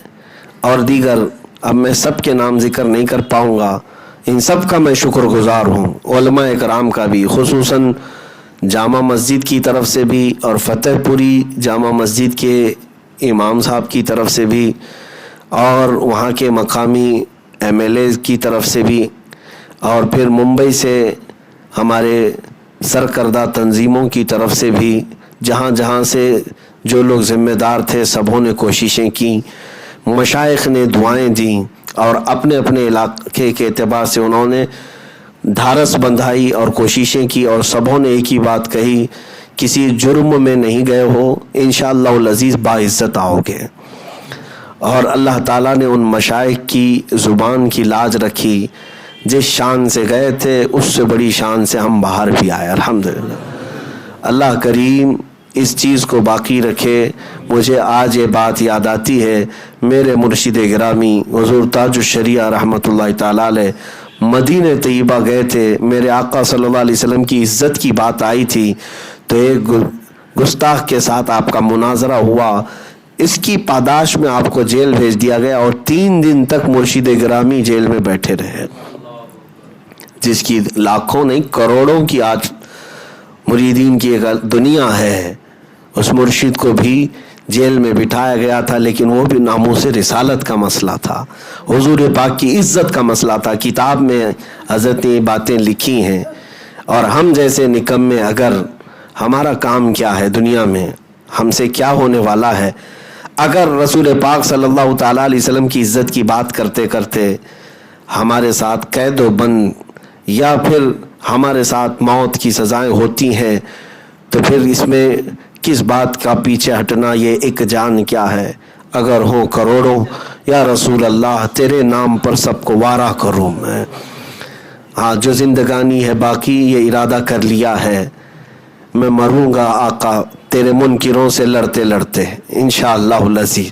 اور دیگر، اب میں سب کے نام ذکر نہیں کر پاؤں گا، ان سب کا میں شکر گزار ہوں، علماء اکرام کا بھی، خصوصاً جامع مسجد کی طرف سے بھی اور فتح پوری جامع مسجد کے امام صاحب کی طرف سے بھی اور وہاں کے مقامی ایم ایل اے کی طرف سے بھی، اور پھر ممبئی سے ہمارے سرکردہ تنظیموں کی طرف سے بھی، جہاں جہاں سے جو لوگ ذمہ دار تھے سبوں نے کوششیں کی، مشائخ نے دعائیں دیں اور اپنے اپنے علاقے کے اعتبار سے انہوں نے دھارس بندھائی اور کوششیں کی، اور سبوں نے ایک ہی بات کہی، کسی جرم میں نہیں گئے ہو، انشاءاللہ العزیز باعزت آؤ گے۔ اور اللہ تعالیٰ نے ان مشائخ کی زبان کی لاج رکھی، جس شان سے گئے تھے اس سے بڑی شان سے ہم باہر بھی آئے، الحمدللہ۔ اللہ کریم اس چیز کو باقی رکھے۔ مجھے آج یہ بات یاد آتی ہے، میرے مرشد گرامی حضور تاج الشریعہ رحمۃ اللہ تعالیٰ علیہ مدینہ طیبہ گئے تھے، میرے آقا صلی اللہ علیہ وسلم کی عزت کی بات آئی تھی، تو ایک گستاخ کے ساتھ آپ کا مناظرہ ہوا، اس کی پاداش میں آپ کو جیل بھیج دیا گیا اور 3 دن تک مرشد گرامی جیل میں بیٹھے رہے، جس کی لاکھوں نہیں کروڑوں کی آج مریدین کی ایک دنیا ہے۔ اس مرشد کو بھی جیل میں بٹھایا گیا تھا، لیکن وہ بھی ناموس رسالت کا مسئلہ تھا، حضور پاک کی عزت کا مسئلہ تھا۔ کتاب میں حضرت نے باتیں لکھی ہیں، اور ہم جیسے نکمے، اگر ہمارا کام کیا ہے دنیا میں، ہم سے کیا ہونے والا ہے، اگر رسول پاک صلی اللہ تعالیٰ علیہ وسلم کی عزت کی بات کرتے کرتے ہمارے ساتھ قید و بند یا پھر ہمارے ساتھ موت کی سزائیں ہوتی ہیں، تو پھر اس میں کس بات کا پیچھے ہٹنا، یہ ایک جان کیا ہے، اگر ہو کروڑوں یا رسول اللہ تیرے نام پر سب کو وارا کروں میں۔ ہاں، جو زندگانی ہے باقی یہ ارادہ کر لیا ہے، میں مروں گا آقا تیرے منکروں سے لڑتے لڑتے انشاءاللہ العزیز۔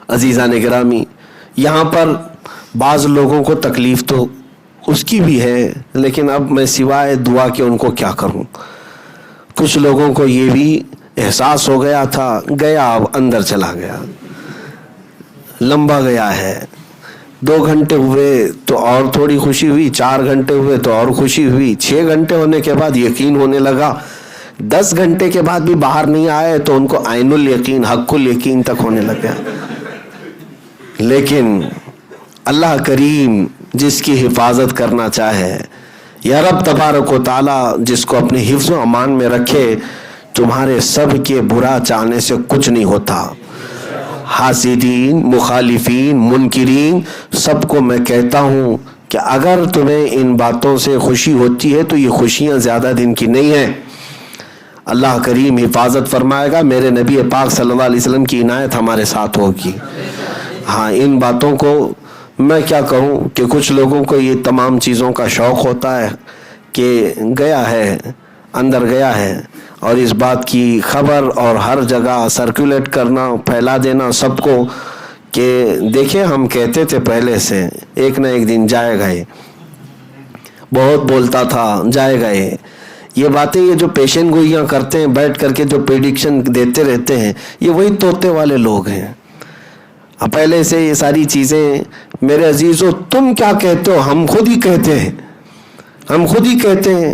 عزیزان گرامی، یہاں پر بعض لوگوں کو تکلیف تو اس کی بھی ہے، لیکن اب میں سوائے دعا کے ان کو کیا کروں۔ کچھ لوگوں کو یہ بھی احساس ہو گیا تھا، گیا اب اندر چلا گیا، لمبا گیا ہے، 2 گھنٹے ہوئے تو اور تھوڑی خوشی ہوئی، 4 گھنٹے ہوئے تو اور خوشی ہوئی، 6 گھنٹے ہونے کے بعد یقین ہونے لگا، 10 گھنٹے کے بعد بھی باہر نہیں آئے تو ان کو عین الیقین، حق الیقین تک ہونے لگا۔ لیکن اللہ کریم جس کی حفاظت کرنا چاہے، یا رب تبارک و تعالیٰ جس کو اپنے حفظ و امان میں رکھے، تمہارے سب کے برا چاہنے سے کچھ نہیں ہوتا۔ حاسدین، مخالفین، منکرین، سب کو میں کہتا ہوں کہ اگر تمہیں ان باتوں سے خوشی ہوتی ہے تو یہ خوشیاں زیادہ دن کی نہیں ہیں، اللہ کریم حفاظت فرمائے گا، میرے نبی پاک صلی اللہ علیہ وسلم کی عنایت ہمارے ساتھ ہوگی۔ ہاں، ان باتوں کو میں کیا کہوں کہ کچھ لوگوں کو یہ تمام چیزوں کا شوق ہوتا ہے کہ گیا ہے، اندر گیا ہے، اور اس بات کی خبر اور ہر جگہ سرکولیٹ کرنا، پھیلا دینا سب کو کہ دیکھیں ہم کہتے تھے پہلے سے، ایک نہ ایک دن جائے گا، بہت بولتا تھا جائے گا۔ یہ باتیں، یہ جو پیشن گوئیاں کرتے ہیں بیٹھ کر کے، جو پریڈکشن دیتے رہتے ہیں، یہ وہی طوطے والے لوگ ہیں۔ پہلے سے یہ ساری چیزیں، میرے عزیزو تم کیا کہتے ہو، ہم خود ہی کہتے ہیں، ہم خود ہی کہتے ہیں۔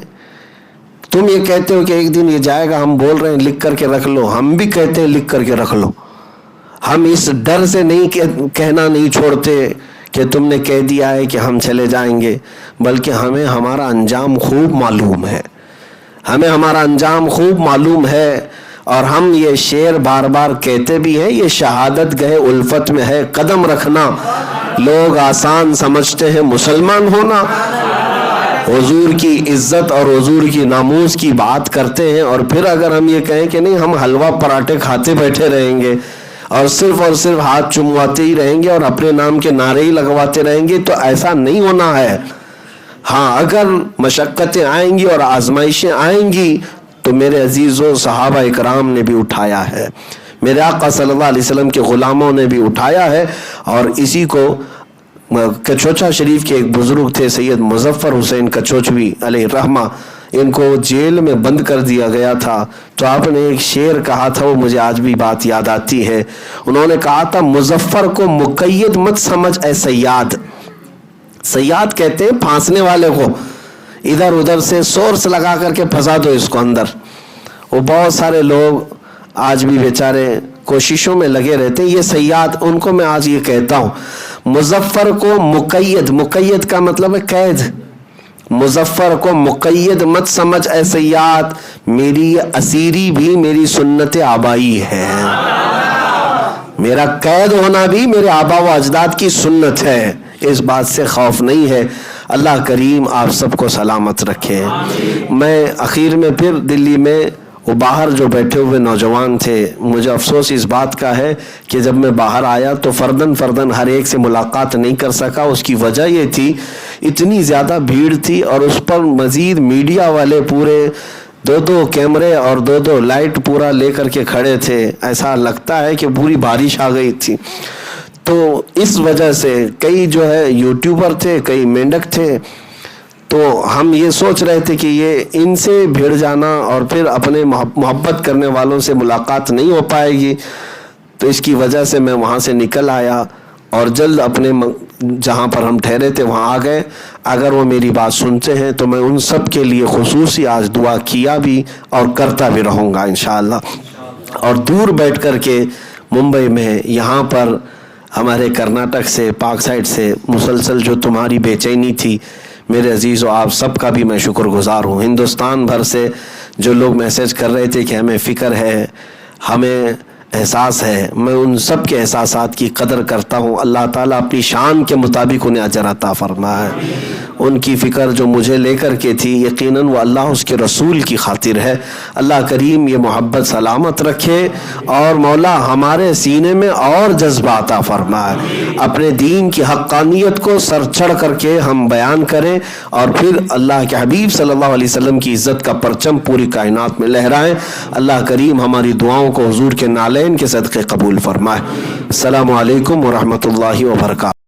تم یہ کہتے ہو کہ ایک دن یہ جائے گا، ہم بول رہے ہیں لکھ کر کے رکھ لو، ہم بھی کہتے ہیں لکھ کر کے رکھ لو۔ ہم اس ڈر سے نہیں کہنا نہیں چھوڑتے کہ تم نے کہہ دیا ہے کہ ہم چلے جائیں گے، بلکہ ہمیں ہمارا انجام خوب معلوم ہے، ہمیں ہمارا انجام خوب معلوم ہے، اور ہم یہ شعر بار بار کہتے بھی ہیں، یہ شہادت گہے الفت میں ہے قدم رکھنا، لوگ آسان سمجھتے ہیں مسلمان ہونا۔ حضور کی عزت اور حضور کی ناموس کی بات کرتے ہیں، اور پھر اگر ہم یہ کہیں کہ نہیں ہم حلوہ پراٹھے کھاتے بیٹھے رہیں گے اور صرف ہاتھ چمواتے ہی رہیں گے اور اپنے نام کے نعرے ہی لگواتے رہیں گے، تو ایسا نہیں ہونا ہے۔ ہاں، اگر مشقتیں آئیں گی اور آزمائشیں آئیں گی تو میرے عزیزوں صحابہ اکرام نے بھی اٹھایا ہے، میرے آقا صلی اللہ علیہ وسلم کے غلاموں نے بھی اٹھایا ہے، اور اسی کو کچوچا شریف کے ایک بزرگ تھے سید مظفر حسین کچوچوی علیہ الرحمہ، ان کو جیل میں بند کر دیا گیا تھا، تو آپ نے ایک شعر کہا تھا، وہ مجھے آج بھی بات یاد آتی ہے۔ انہوں نے کہا تھا، مظفر کو مقید مت سمجھ اے صیاد، صیاد کہتے ہیں پھانسنے والے کو، ادھر ادھر سے سورس لگا کر کے پھنسا دو اس کو اندر. وہ بہت سارے لوگ آج بھی بیچارے کوششوں میں لگے رہتے ہیں. یہ صیاد، ان کو میں آج یہ کہتا ہوں، مظفر کو مقید، مقید کا مطلب ہے قید، مظفر کو مقید مت سمجھ اے صیاد، میری اسیری بھی میری سنت آبائی ہے، میرا قید ہونا بھی میرے آبا و اجداد کی سنت ہے، اس بات سے خوف نہیں ہے. اللہ کریم آپ سب کو سلامت رکھے. میں اخیر میں پھر دلی میں وہ باہر جو بیٹھے ہوئے نوجوان تھے، مجھے افسوس اس بات کا ہے کہ جب میں باہر آیا تو فرداً ہر ایک سے ملاقات نہیں کر سکا. اس کی وجہ یہ تھی اتنی زیادہ بھیڑ تھی، اور اس پر مزید میڈیا والے پورے 2 کیمرے اور 2 لائٹ پورا لے کر کے کھڑے تھے. ایسا لگتا ہے کہ پوری بارش آ گئی تھی. تو اس وجہ سے کئی جو ہے یوٹیوبر تھے، کئی مینڈک تھے، تو ہم یہ سوچ رہے تھے کہ یہ ان سے بھیڑ جانا اور پھر اپنے محبت کرنے والوں سے ملاقات نہیں ہو پائے گی. تو اس کی وجہ سے میں وہاں سے نکل آیا اور جلد اپنے جہاں پر ہم ٹھہرے تھے وہاں آ گئے. اگر وہ میری بات سنتے ہیں تو میں ان سب کے لیے خصوصی آج دعا کیا بھی اور کرتا بھی رہوں گا انشاءاللہ. اور دور بیٹھ کر کے ممبئی میں، یہاں پر ہمارے کرناٹک سے، پاک سائڈ سے مسلسل جو تمہاری بے چینی تھی، میرے عزیزو آپ سب کا بھی میں شکر گزار ہوں. ہندوستان بھر سے جو لوگ میسیج کر رہے تھے کہ ہمیں فکر ہے، ہمیں احساس ہے، میں ان سب کے احساسات کی قدر کرتا ہوں. اللہ تعالیٰ اپنی شان کے مطابق انہیں اجر عطا فرمائے. ان کی فکر جو مجھے لے کر کے تھی، یقیناً وہ اللہ اس کے رسول کی خاطر ہے. اللہ کریم یہ محبت سلامت رکھے اور مولا ہمارے سینے میں اور جذبہ عطا فرمائے. اپنے دین کی حقانیت کو سر چڑھ کر کے ہم بیان کریں اور پھر اللہ کے حبیب صلی اللہ علیہ وسلم کی عزت کا پرچم پوری کائنات میں لہرائیں. اللہ کریم ہماری دعاؤں کو حضور کے نالین کے صدقے قبول فرمائے. السلام علیکم ورحمۃ اللہ وبرکاتہ.